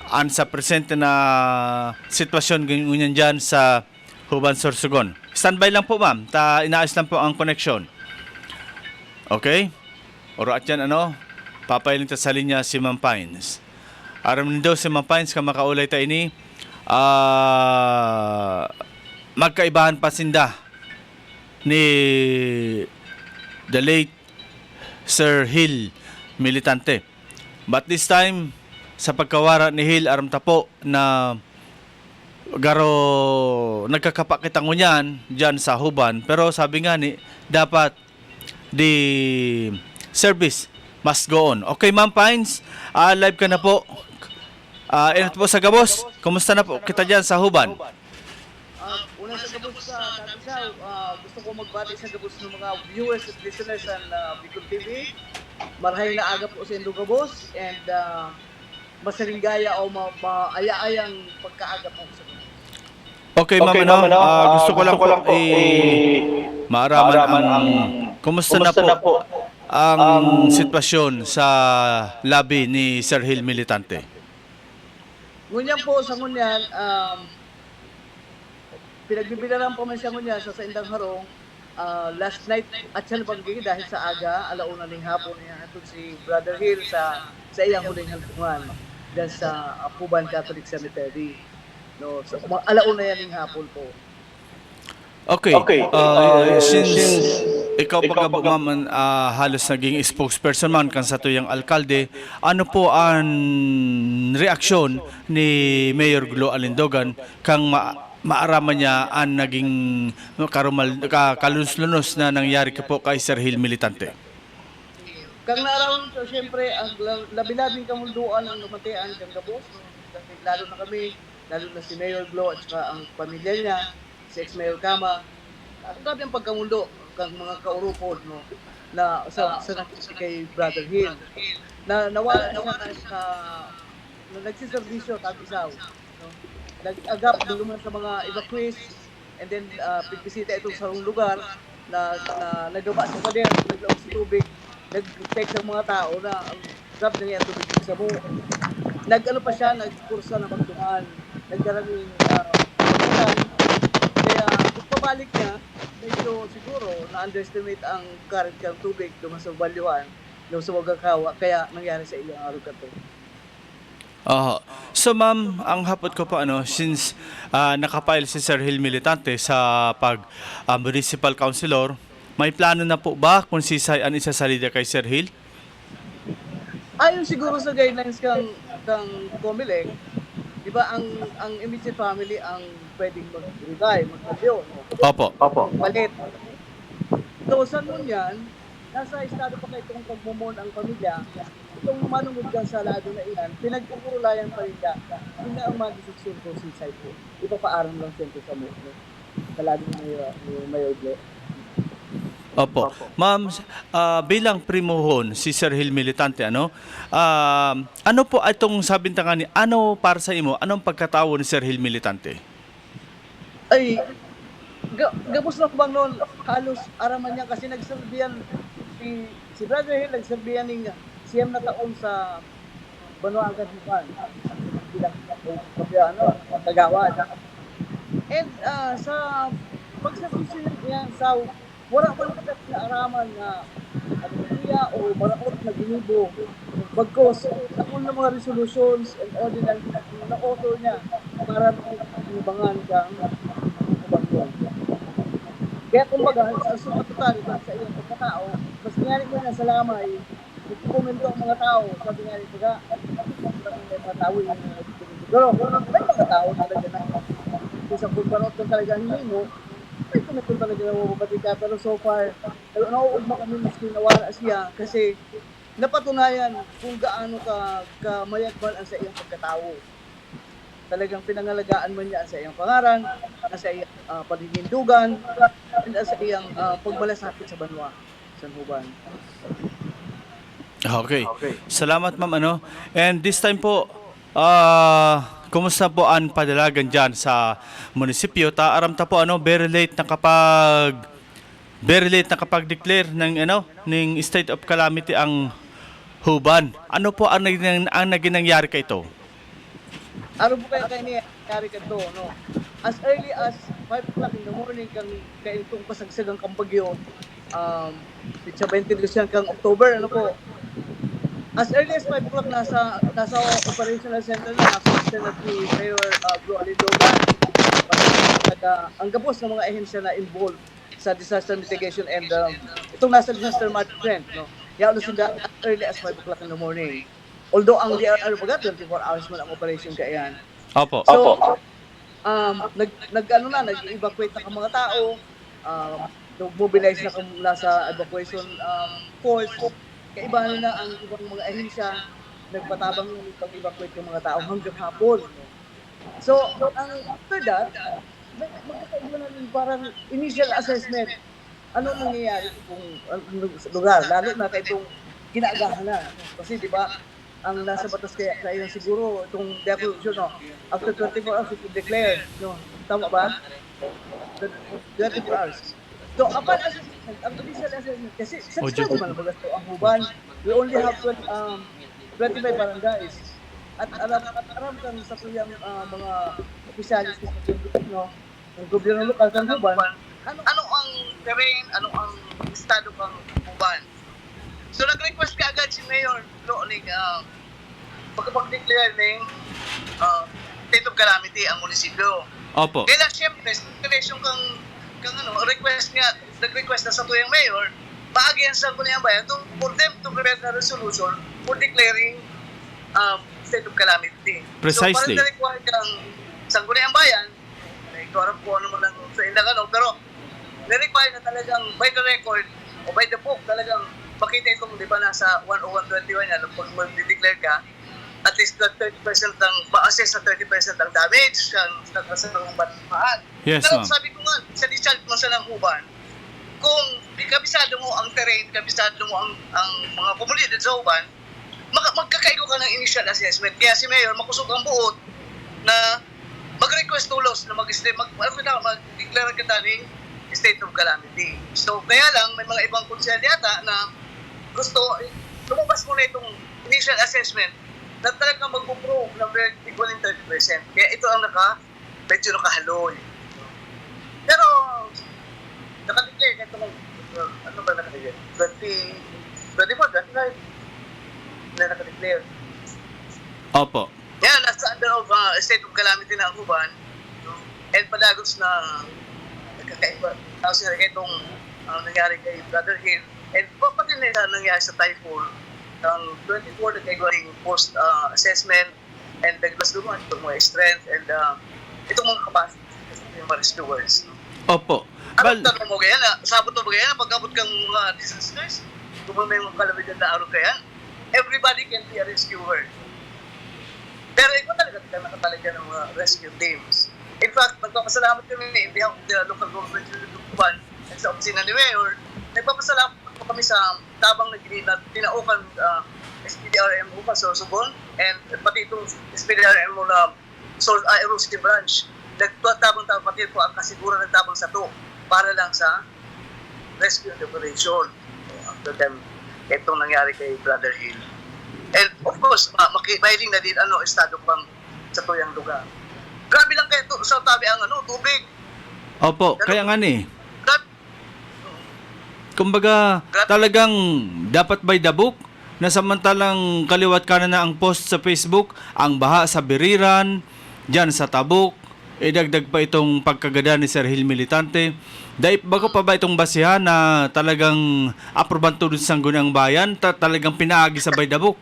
an sa presente na sitwasyon ganyan dyan sa Huban, Sorsogon. Standby lang po ma'am, inaayos lang po ang connection. Okay? Oro at yan papailin ta sa linya si Ma'am Pines. Aram nindo si Ma'am Pines ka makaulay ta ini magkaibahan pa sinda ni the late Sir Hill Militante. But this time sa pagkawara ni Hill aram tapo na garo nagkakapakitan ngunyan dyan sa Huban, pero sabi nga ni dapat the service must go on. Okay Ma'am Pines, live ka na po. Inat po sa Gabos, kumusta na po kita dyan sa Huban? Una sa Gabos sa Tagisaw, gusto ko magbati sa Gabos ng mga viewers at listeners ng Bicol TV. Marhay na aga po sa Indo Gabos and masaringgaya o maaya-ayang pagkaaga po sa Gabos. Okay, ma'am, gusto ko lang po maaraman ang kumusta na po ang sitwasyon sa labi ni Sir Hill Militante. Ngunyan po sa ngunyan, pinagbibilaran po man siya ngunyan sa Indang Harong last night at siya nabanggigi dahil sa aga, alauna ng hapon niya ito si Brother Hill sa iyang huling halpungan dahil sa Puban Catholic Cemetery. No, so, alauna yan ng hapon po. Okay. Since ikaw pagka ma'am halos naging spokesperson man kan sa tuyang alkalde, ano po ang reaksyon ni Mayor Glo Alindogan kang maaraman niya ang naging kalunos-lunos na nangyari po kay Sir Hill Militante? Kang naarawan ito, siyempre, ang labi-labing kamunduan ang lumatian kang Gabos. Lalo na kami, lalo na si Mayor Glo at saka ang pamilya niya, si ex-Mayor Kama. Ang grabe ang pagkamundo kang mga kaurupod na sa kay Brother Hill. Na nawala na siya na nagsiservisyo Tagisaw. Nag-agap naman sa mga evacuees and then pigbisita itong sarong lugar na nagawa sa pader, naglaog sa tubig, nag-check sa mga tao na ang grab na niya tubig sa mo. Nag-ano pa siya, nag-kursa na magtungan, nagkaraming kaya kung pabalik niya, medyo siguro na-underestimate ang current kang tubig duman sa balyuan, sa Wagakawa, kaya nangyari sa ilang araw ka to. So ma'am, ang hapot ko pa since nakapile si Sir Hill Militante sa municipal councilor, may plano na po ba kung sisay ang isasalida kay Sir Hill? Ayon siguro sa guidelines kang Comelec, di ba ang immediate family ang pwedeng mag-revive, mag-alyo. Opo. Palit. So sa nun yan, nasa estado pa kayo itong pagmumon ang pamilya, itong manungod ka sa lado na iyan, pinagpupurulayan pa rin ka, hindi ang mga decision ko suicide po. Ipapaaram lang siyempre sa mo. Talaga ni Mayor Glo. Opo. Ma'am, bilang primuhon, si Sir Hill Militante, ano po itong sabintangan ni, ano para sa imo, anong pagkatao ni Sir Hill Militante? Ay, gabos na ko bang noon, halos araman niya kasi nagserbihan si Brother Hill, nagserbihan ng siyam na taon sa Banwa Agadipan. Bilang tagawad. And sa pagsabihin niya sa wala man na araman na niya o maraot na ginibo bagkos ako ng mga resolutions and ordinance na author niya para ibangan kang bagkos. Kaya kumbaga, sa total sa iyong pagkatao, mas nangyari mo na sa lamay, nagkomento ang mga tao, sabi nga rin baga, may mga tao yung pero may mga tao talaga na kung sa pagbarot kung talaga hindi mo, may komento talaga na mababati ka. Pero so far, nauugma kami maski nawala siya kasi napatunayan kung gaano ka mayagmal ang sa iyong pagkatao. Talagang pinangalagaan mo niya sa iyong pangaran, sa iyong paninindugan, and sa iyong pagmalasakit sa banwa, sa Huban. Okay. Salamat, ma'am, And this time po, kumusta po ang padalagan dyan sa munisipyo? Aram ta po, very late na kapag-declare ng state of calamity ang Huban. Ano po ang nangyari kay ito? Ano po kayo nangyari ka to, no? As early as 5 o'clock in the morning, kaya itong kasagsagang kampagyo, sa 22 kang October, as early as 5 o'clock, nasa operational center na, nasa si Mayor Glo Alidogan. Ang gabos ng mga ehensya na involved sa disaster mitigation and itong nasa disaster management, no? Yan sila as early as 5 o'clock in the morning. Although ang DRR baga 24 hours man ang operation kaya yan. Opo. So, nag-evacuate na ang mga tao, mobilize na nasa evacuation force. Kaibahan na ang ibang mga ahensya, nagpatabang yung pag-evacuate ng mga tao hanggang hapon. So, after that, magkakaiba na rin parang initial assessment. Ano nangyayari kung lugar, lalo na kay itong kinaagahan na. Kasi di ba, ang nasa batas kaya siguro itong declaration, after 24 hours it will declare, tama ba? 24 hours. So, upon assessment, ang initial assessment, kasi satisfied naman ang bagas ang Huban, we only have 25 barangays. At aram kang sa tuyang mga opisyalis ng gobyerno lokal ng Huban, ano ang terrain, ano ang estado ng Huban. So, nag-request ka agad si Mayor Glo ng pagkapag-declare ng state of calamity ang munisipyo. Opo. Kaya siyempre, situation nag-request na sa tuyang mayor, paagyan sa Guniang Bayan for them to prepare a resolution for declaring state of calamity. Precisely. So, parang na-require kang sa Guniang Bayan, ito alam ko ano man lang sa inang pero na-require na talagang by the record o by the book, talagang makita itong, di ba, nasa 10121 yan, pag mag-declare ka, at least 30% ang ma-assess sa 30% ang damage sa kasarang banmaan. Yes, pero ma'am. sabi ko nga, sa discharge mo sa Huban, kung kabisado mo ang terrain, kabisado mo ang mga komunidad sa Huban, magkakaigo ka ng initial assessment. Kaya si Mayor, makusog ang buot na mag-request tulos na mag-declare ka taling state of calamity. So, kaya lang, may mga ibang konsel yata na gusto, lumabas mo na itong initial assessment na talagang mag-prove na equal in 30%. Kaya ito ang medyo nakahaloy. Pero, naka-declare ito ano ba naka-declare? 24, 25 na naka-declare. Opo. Yan, nasa under of state of calamity na ang Huban. And palagos na nagkakaiba. Tapos itong nangyari kay Brother Hill. And pati na nangyari sa Typhoon. Ang 24 na kagawing post-assessment and naglas duman itong mga strength and itong mga capacity ng mga rescuers. Opo. Anong tanong mo kaya na? Sabot mo kaya na pag-abot kang mga disasters? Kung may mga kalamidad na araw kaya, everybody can be a rescuer. Pero ikaw talaga nakatalaga ng mga rescue teams. In fact, nagpapasalamat kami in behalf of the local government unit of Tuban at sa opisina ni Mayor. Nagpapasalamat po kami sa tabang na tinaukan SPDRM Upa Sorsogon and pati itong SPDRM mo na Eroski Branch. Nagtabang pati po ang kasiguran ng tabang sa to para lang sa rescue and operation. After them, itong nangyari kay Brother Hill. And of course, mahiling na din estado pang sa tuyang lugar. Grabe lang kayo sa tabi ang tubig. Opo, kaya nga ni. Grabe. Kumbaga, talagang dapat by the book na samantalang kaliwat kanan na ang post sa Facebook, ang baha sa Biriran, dyan sa Tabuk, idagdag pa itong pagkagada ni Sir Hill Militante. Dahil bago pa ba itong basihan na talagang aproban to dun sa Sangguniang Bayan, talagang pinaagi sa by the book?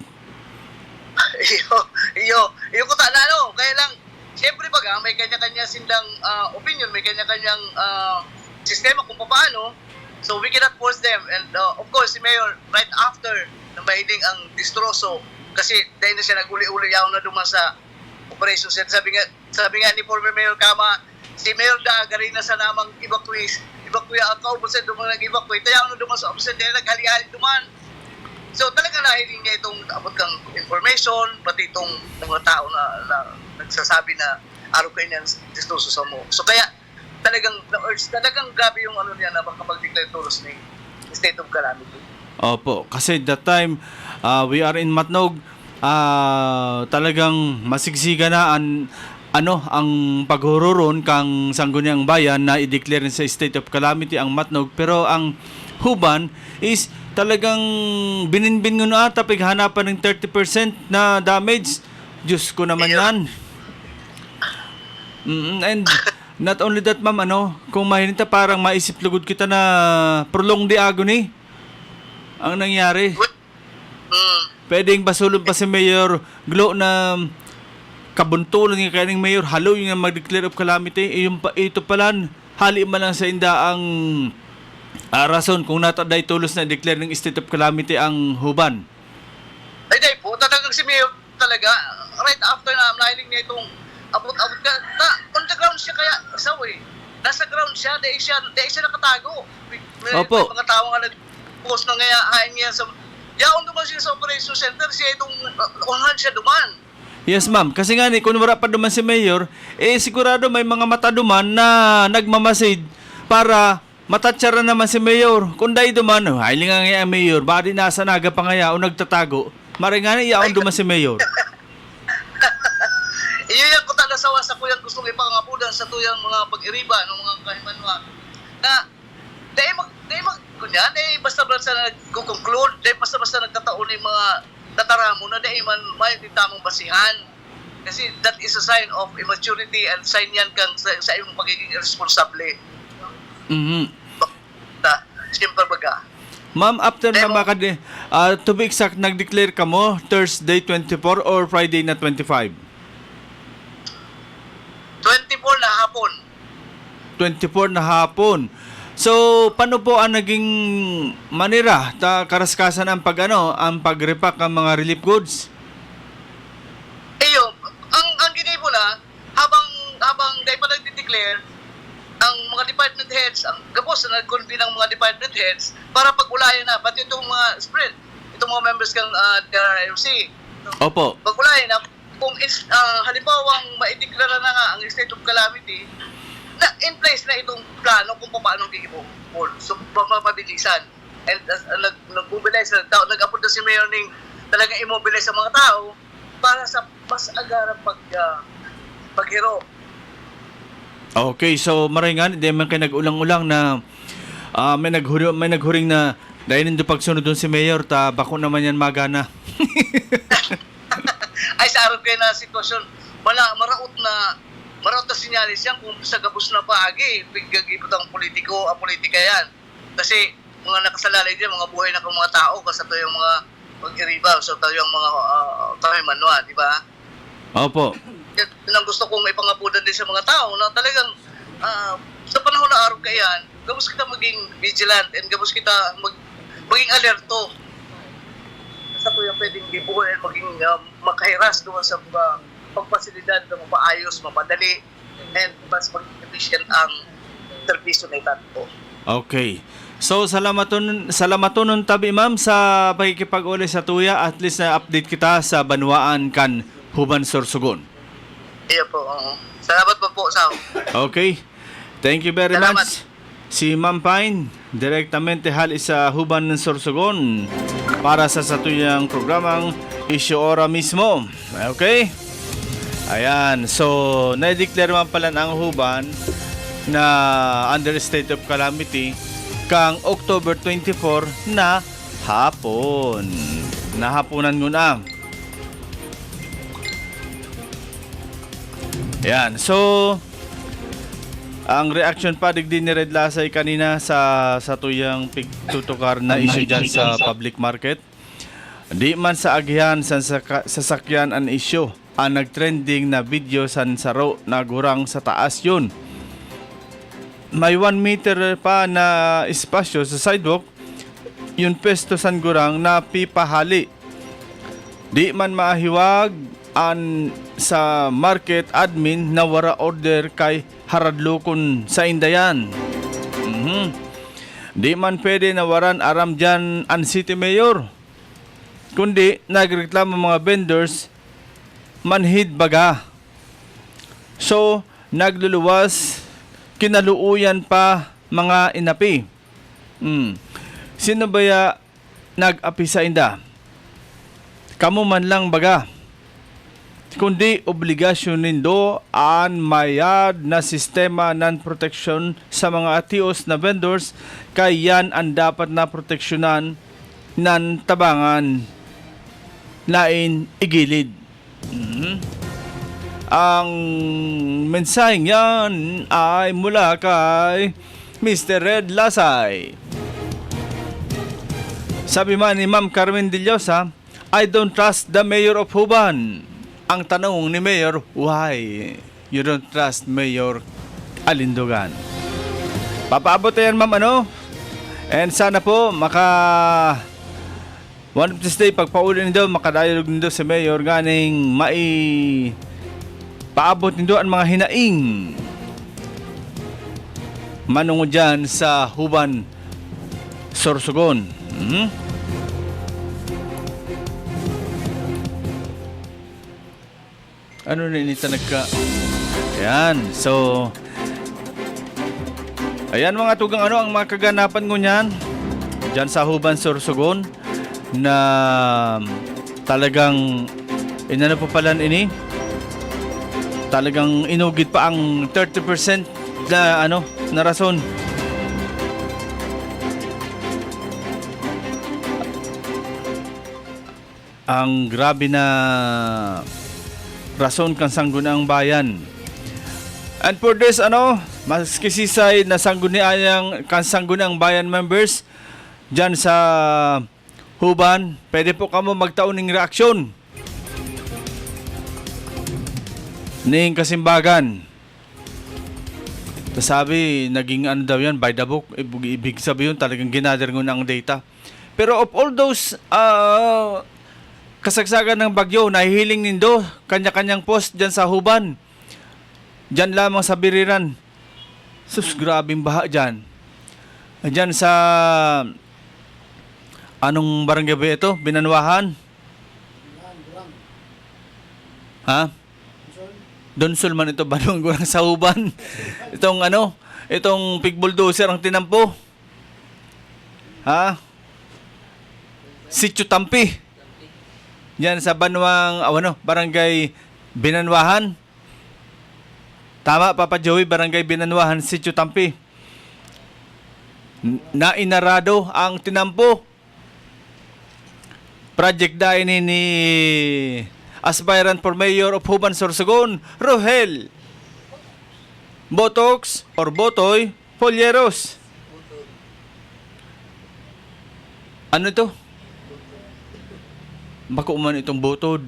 Iyo ko tanano, kaya lang, siyempre baga, may kanya-kanya silang opinion, may kanya-kanyang sistema kung paano, so we cannot force them. And of course, si Mayor, right after na mahiling ang distroso, kasi dahil na siya nag-uli-uli yaw na duman sa operation set, sabi nga ni former Mayor Kama, si Mayor gagaling na sa namang evacuate ang kaupo sa duman nag-evacuate, tayaw na duman sa opposite, dahil naghali-hali duman. So talaga nahiling niya itong abot kang information, pati itong mga tao na nagsasabi na araw kayo niyan distroso sa mo. So kaya talagang grabe yung niya na baka mag-declare tourist ni state of calamity. Opo, kasi that time we are in Matnog, talagang masigsiga na ang paghururon kang Sangguniang Bayan na i-declare sa state of calamity ang Matnog, pero ang Huban is talagang bininbin ngo na ata pighanapan ng 30% na damage. Diyos ko naman yan. And not only that, ma'am, kung mahinita parang maisip lugod kita na prolonged agony ang nangyari. Pwedeng basulong pa si Mayor Glo na kabuntulan nga kanyang Mayor, halo yung mag-declare of calamity. Ito pala, hali man lang sa inda ang rason kung nataday tulos na declare ng state of calamity ang Huban. Ay, dahil po, talagang si Mayor talaga, right after na nahiling niya itong abot-abot ka, on the ground siya kaya, nasa ground siya, dahil siya nakatago. May mga tao nga nag-post na ngayon, hain niya sa, yaon duman siya sa operation center, siya itong, unahan siya duman. Yes, ma'am. Kasi nga kung wala pa duman si Mayor, sigurado may mga mata duman na nagmamasid para matatsara naman si Mayor. Kung dahil duman, hiling nga nga Mayor, baka di nasa naga pa nga o nagtatago. Maring nga iyaon duman si Mayor. Iyo yan ko talasawa sa kuyang gustong ipangapudan sa tuyang mga pag-iriba ng mga kahimanwa. Na, dahil basta-basta nag-conclude, dahil basta-basta nagkataon yung mga tataramo na dahil may tamang basihan. Kasi that is a sign of immaturity and sign yan kang sa iyong pagiging irresponsible. Siyempre baga. Ma'am, after na to be exact, nag-declare ka mo Thursday 24 or Friday na 25? 24 na hapon. 24 na hapon. So, paano po ang naging manira? Karaskasan ang ang pag-repack ng mga relief goods? Ang ginibo na, habang dahil pa nag-declare, ang mga department heads, ang gabos na nag-convene ng mga department heads para pag-ulayan na, pati itong mga spread, itong mga members ng DRRMC. Opo. Pag-ulayan na, kung halimbawa ma-declare na nga ang state of calamity, na in place na itong plano kung paano gigibo. So, mapabilisan. And nag-mobilize, nag-apod na si Mayor Ning talagang immobilize sa mga tao para sa mas agarang paghiro. Okay, so maringan, hindi man kayo nag-ulang-ulang na may naghuring na dahil nito pagsunod doon si Mayor, bako naman yan magana. Ay, sa araw kayo na sitwasyon, maraot na sinyalis yan kung sa gabos na paagi, bigagipot ang politika yan. Kasi mga nakasalalay dyan, mga buhay na mga tao, kasi ito yung mga pag-iriba, so ito yung mga kahimanwa, di ba? Opo. Yan ang gusto kong ipangapunan din sa mga tao na talagang sa panahon na araw kayan, gabos kita maging vigilant and gabos kita maging alerto. Sa ito yung pwedeng gibuhay at maging makahiras doon sa pagpasilidad na mapaayos, mapadali and mas mag-efficient ang serbisyo na itan po. Okay. So, salamaton tabi ma'am sa pakikipag-uli sa tuya. At least na update kita sa Banwaan kan Huban Sorsogon. Iya po. Salamat po sa Okay. Thank you very Salamat. much. Si Ma'am Pine, direktamente hali sa Huban ng Sorsogon para sa satuyang programang Isyo Ora mismo. Okay? Ayan. So, na-declare man pala ang Huban na under state of calamity kang October 24 na hapon. Nahapunan ko na. Yan. So, ang reaction pa digdi ni Red Lasay kanina sa tuyang pigtutukar na issue dyan sa public market. Di man sa agihan sa sasakyan an issue. Ang nagtrending na video san saro na gurang sa taas yun. May 1 meter pa na espasyo sa sidewalk, yun pesto san gurang na pipahali. Di man maahiwag an sa market admin na wara order kay haradlukon sa indayan. Di man pwede na waran aram dyan ang city mayor. Kundi nagreklamo mga vendors manhid baga. So, nagluluwas kinaluuyan pa mga inapi. Sino ba ya nag-api sa inda? Kamu man lang baga. Kundi obligasyon nindo an mayad na sistema ng protection sa mga atios na vendors kay yan ang dapat na proteksyonan ng tabangan lain igilid. Ang mensaheng yan ay mula kay Mr. Red Lasay. Sabi man ni Ma'am Carmen De Llosa, I don't trust the mayor of Huban. Ang tanong ni Mayor, why you don't trust Mayor Alindugan? Papaabot yan ma'am and sana po one of this day pagpaulin nindo makadialog nindo si Mayor ganing paabot nindo ang mga hinaing manungod dyan sa Huban Sorsogon. Ano na inita Ayan. So, ayan mga tugang ang mga kaganapan ko niyan dyan sa Huban Sorsogon na talagang po pala ini talagang inugit pa ang 30% na na rason. Ang grabe na rason kang sanggunang bayan. And for this maski sisay na sangguniang kan sanggunang bayan members diyan sa Huban, pwede po kamo magtaon ng reaksyon ning kasimbagan. Sabi naging daw yan by the book, ibig sabihin talagang ginather ng data. Pero of all those kasagsagan ng bagyo, nahihiling nindo kanya-kanyang post dyan sa Huban. Dyan lamang sa Biriran. Sus, grabing baha dyan. Dyan sa anong barangay ba ito? Binanwahan? Ha? Donsol man ito, banong gurang sa Huban. Itong pig bulldozer ang tinampo. Ha? Sitio Tampi. Yan sa Banwang, barangay Binanwahan. Tama, Papa Joey, barangay Binanwahan, Sitio Tampi. Nainarado ang tinampo. Project dahil ni aspirant for mayor of Huban Sorsogon, Rohel Botox or Botoy Polyeros. Ano ito? Bako man itong botod.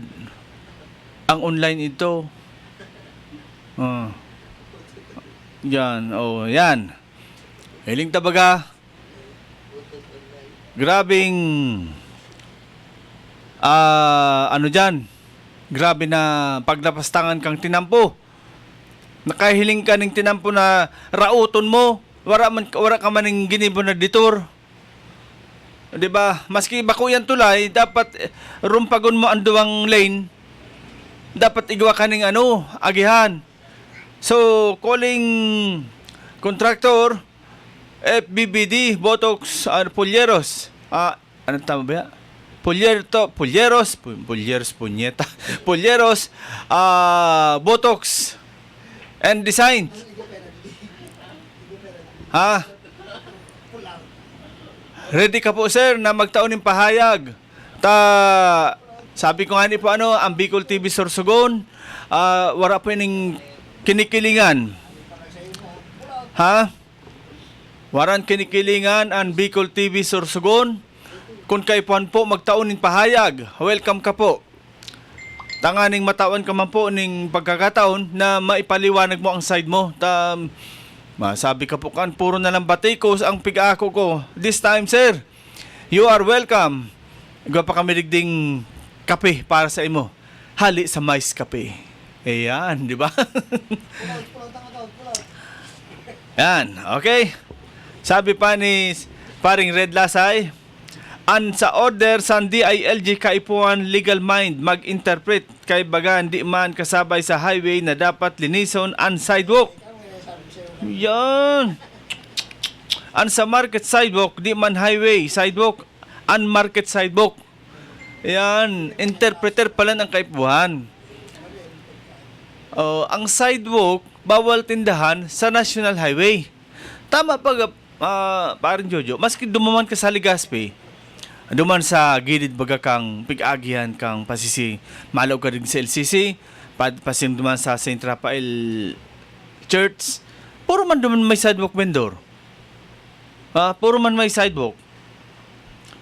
Ang online ito. Yan. Yan. Hiling tabaga. Grabing dyan. Grabe na paglapastangan kang tinampo. Nakahiling ka ng tinampo na rauton mo. Wara ka man ng ginibo na ditor. 'Di ba? Maski bakuyan tulay, dapat rumpagon mo ang duwang lane. Dapat igawa ka ng agihan. So, calling contractor, FBBD, Botox, Pulyeros. Ano tama ba yan? Pulyeros, punyeta. Pulyeros, Botox, and Design. Ready ka po, sir, na magtaon ng pahayag. Sabi ko nga ni po, ang Bicol TV Sorsogon, wala po yung kinikilingan. Waran kinikilingan ang Bicol TV Sorsogon. Kung kayo po magtaon ng pahayag, welcome ka po. Tanganing matawan ka man po ng pagkakataon na maipaliwanag mo ang side mo. Sabi ka po kan, puro na lang batikos ang pig-ako ko. This time, sir, you are welcome. Igawa pa kami ligding kape para sa imo. Hali sa mais kape. Ayan, di ba? Yan, okay. Sabi pa ni paring Red Lasay, sa order sa DILG kaipuan legal mind mag-interpret kay baga di man kasabay sa highway na dapat linison ang sidewalk. Yan. Sa market sidewalk, di man highway sidewalk, ang market sidewalk. Yan, interpreter pala ng kaipuhan. Ang sidewalk, bawal tindahan sa national highway. Tama pag parin Jojo, maski dumaman ka sa Legazpi, duman sa gilid baga kang pig-agihan kang pasisi, malaw ka rin sa LCC, pasim duman sa St. Rafael Church, puro man duman may sidewalk vendor. Puro man may sidewalk.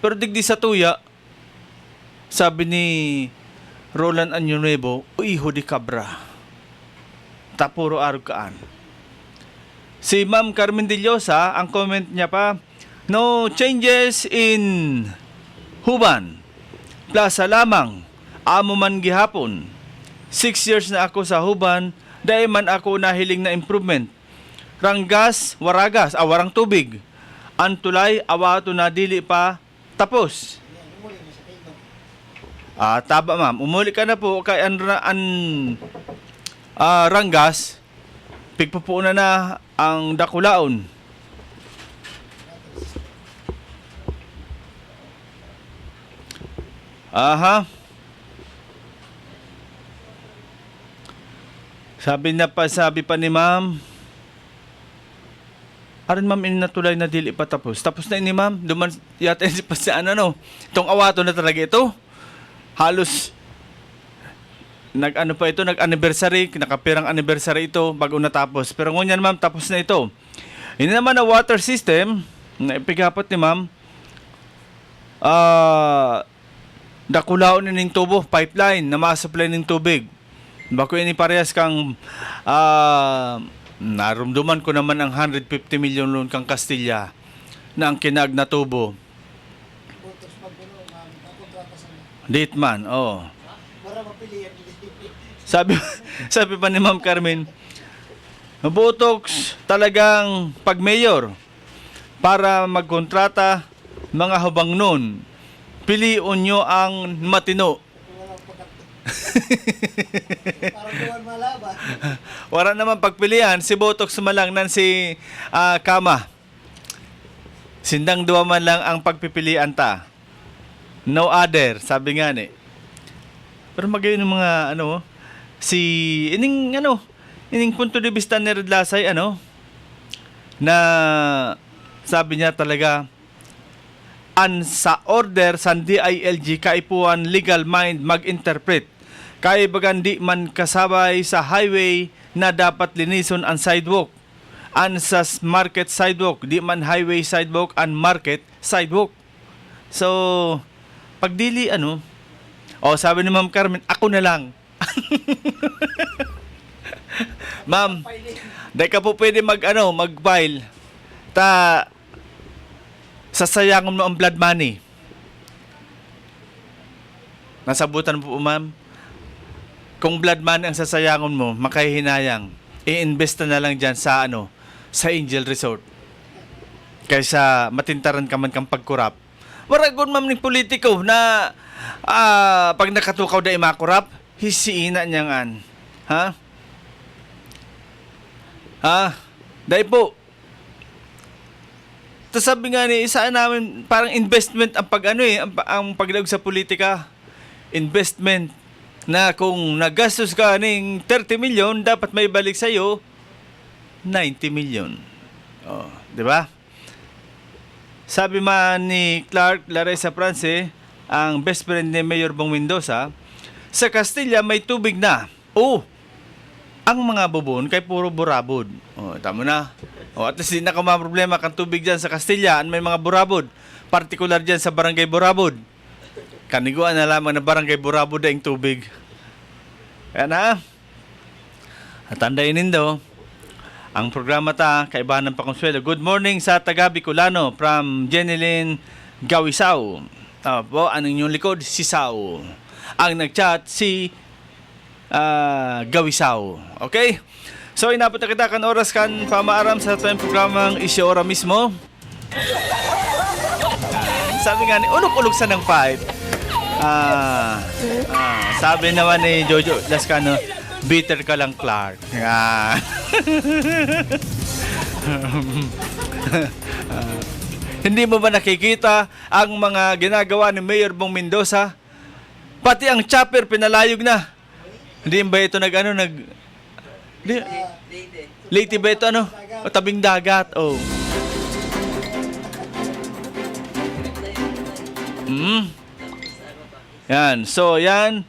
Pero digdi sa tuya, sabi ni Roland Anyunuevo, iho di kabra. Tapuro arugkaan. Si Ma'am Carmen de Llosa, ang comment niya pa, no changes in Huban. Plaza lamang. Amo man gihapon. 6 years na ako sa Huban, dahil man ako nahiling na improvement. Ranggas, waragas, warang tubig. Antulay, awato na dili pa tapos. Taba ma'am, umuli ka na po kay Ranggas, pigpupuuna na ang Dakulaon. Sabi pa ni ma'am, aron ma'am natulay na dili pa tapos. Tapos na ini ma'am, duman yata pa si itong awato na talaga ito. Halos nag-anniversary, nakapirang anniversary ito bago natapos. Pero ngunyan ma'am, tapos na ito. Ini naman ang water system na ipigapot ni ma'am. Dakulaon ning tubo, pipeline na ma-supply ng tubig. Bako ini parehas kang narumduman ko naman ang 150 million loan kang Castilla na ang kinag na tubo. Ditman, Sabi pa ni Ma'am Carmen, Botox talagang pag-mayor para magkontrata mga hubang nun. Piliun nyo ang matino. Wala naman pagpilian, si Botox malang nan si Kama. Sindang duwa man lang ang pagpipilian ta. No other, sabi nga ni. Pero magayon ng mga ining punto de vista ni Red Lasay na sabi niya talaga sa order sa DILG kaipuan legal mind mag-interpret kay bagan di man kasabay sa highway na dapat linison ang sidewalk sa market sidewalk di man highway sidewalk and market sidewalk. So pagdili sabi ni Ma'am Carmen, ako na lang. Ma'am, dahil ka po pwede mag-file. Sasayangon mo ang blood money. Nasabutan po, ma'am. Kung blood money ang sasayangon mo, makahihinayang. i-invest na lang dyan sa sa Angel Resort. Kaysa matintaran ka man kang pagkurap. Waragon mam ning politiko na pag nakatukaw da imakurap, hisiina niyangan. Ha? Dahil po, sabi nga ni isa namin, parang investment ang ang pagdaog sa politika. Investment na kung nagastos ka ng 30 million, dapat may balik sa'yo 90 million. Oh, di ba? Sabi man ni Clark Laresa France, ang best friend ni Mayor Bong Mendoza, sa Castilla may tubig na. Ang mga bubon kay puro burabod. Tama na. At least di na problema kang tubig dyan sa Castilla, may mga burabod. Partikular dyan sa Barangay Burabod. Kaniguan na lamang na Barangay Burabod na yung tubig. Ayan ha. At tandayin nindo, ang programa kaibahan ng Pakonsuelo. Good morning sa taga Bicolano from Jenilyn Gawisao. Po, ang inyong likod, si Sao. Ang nag-chat, si Gawisao. Okay? So, inabot na kita kan oras kan pamaaram sa tayong programang Isyora mismo. Sabi nga ni, ulog-ulog sa ng pipe. Sabi naman ni Jojo Lascano, bitter ka lang, Clark. Hindi mo ba nakikita ang mga ginagawa ni Mayor Bong Mendoza? Pati ang chopper pinalayog na. Hindi ba ito Leyte ba ito O tabing dagat, Yan. So, yan.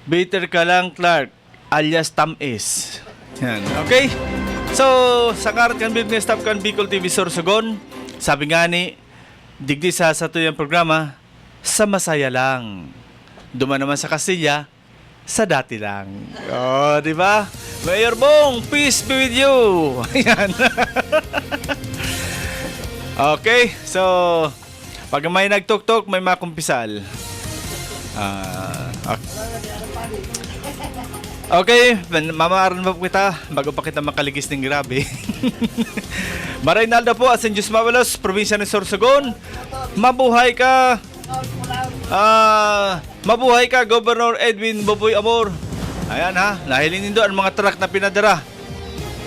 Bitter ka lang, Clark. Alias Tamis. Yan. Okay? So, sa karat kan business stop kan Bicol TV Sorsogon, sabi nga ni, digdi sa tuyang programa, sa masaya lang. Duman naman sa Castilla, sa dati lang. Di ba? Mayor Bong, peace be with you. Ayan. Okay, so pag may nagtok-tok, may makumpisal. Okay, mamaaran pa kita bago pa kita makaligis ng grabe. Maraynalda po, Asin Diyos Mabalos, probinsya ng Sorsogon. Mabuhay ka. Mabuhay ka, Governor Edwin Boboy Amor. Ayan ha, nahilin nindo ang mga truck na pinadara.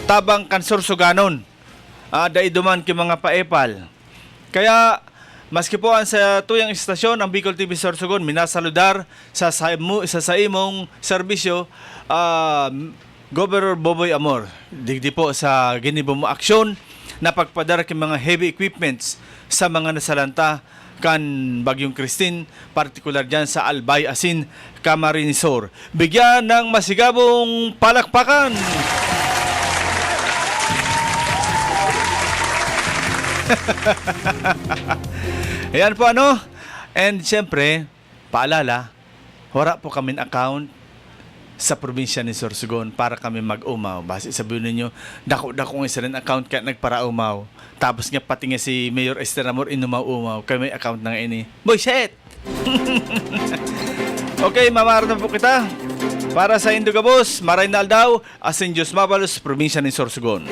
Tabang kan Sorsoganon. Daiduman ki mga paepal. Kaya, maski po ang sa tuyang istasyon, ang Bicol TV Sorsogon, minasaludar sa imong serbisyo, Governor Boboy Amor. Digdi po sa ginibong mo aksyon na pagpadara ki mga heavy equipments sa mga nasalanta kan Bagyong Christine, partikular dyan sa Albay Asin, Camarinesor. Bigyan ng masigabong palakpakan. Ayan po And siyempre, paalala, wala po kami account sa probinsya ni Sorsogon para kami mag-umaw. Basi sabihin ninyo, dako-dako nga isa rin account kaya nagpara-umaw. Tapos nga pati nga si Mayor Esther Amor inumaw-umaw. Kaya may account na nga ini. Boy, shit! Okay, mamaran na po kita. Para sa Indugabos, Maraynaldaw, Asin Diyos Mabalos, probinsya ni Sorsogon.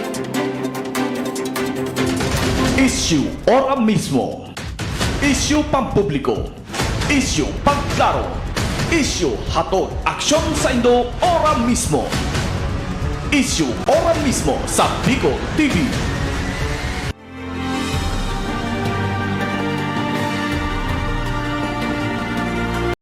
Issue ora mismo. Issue pampubliko. Issue pagklaro. Issue hatod aksyon sa Indo ora mismo. Issue ora mismo sa Bicol TV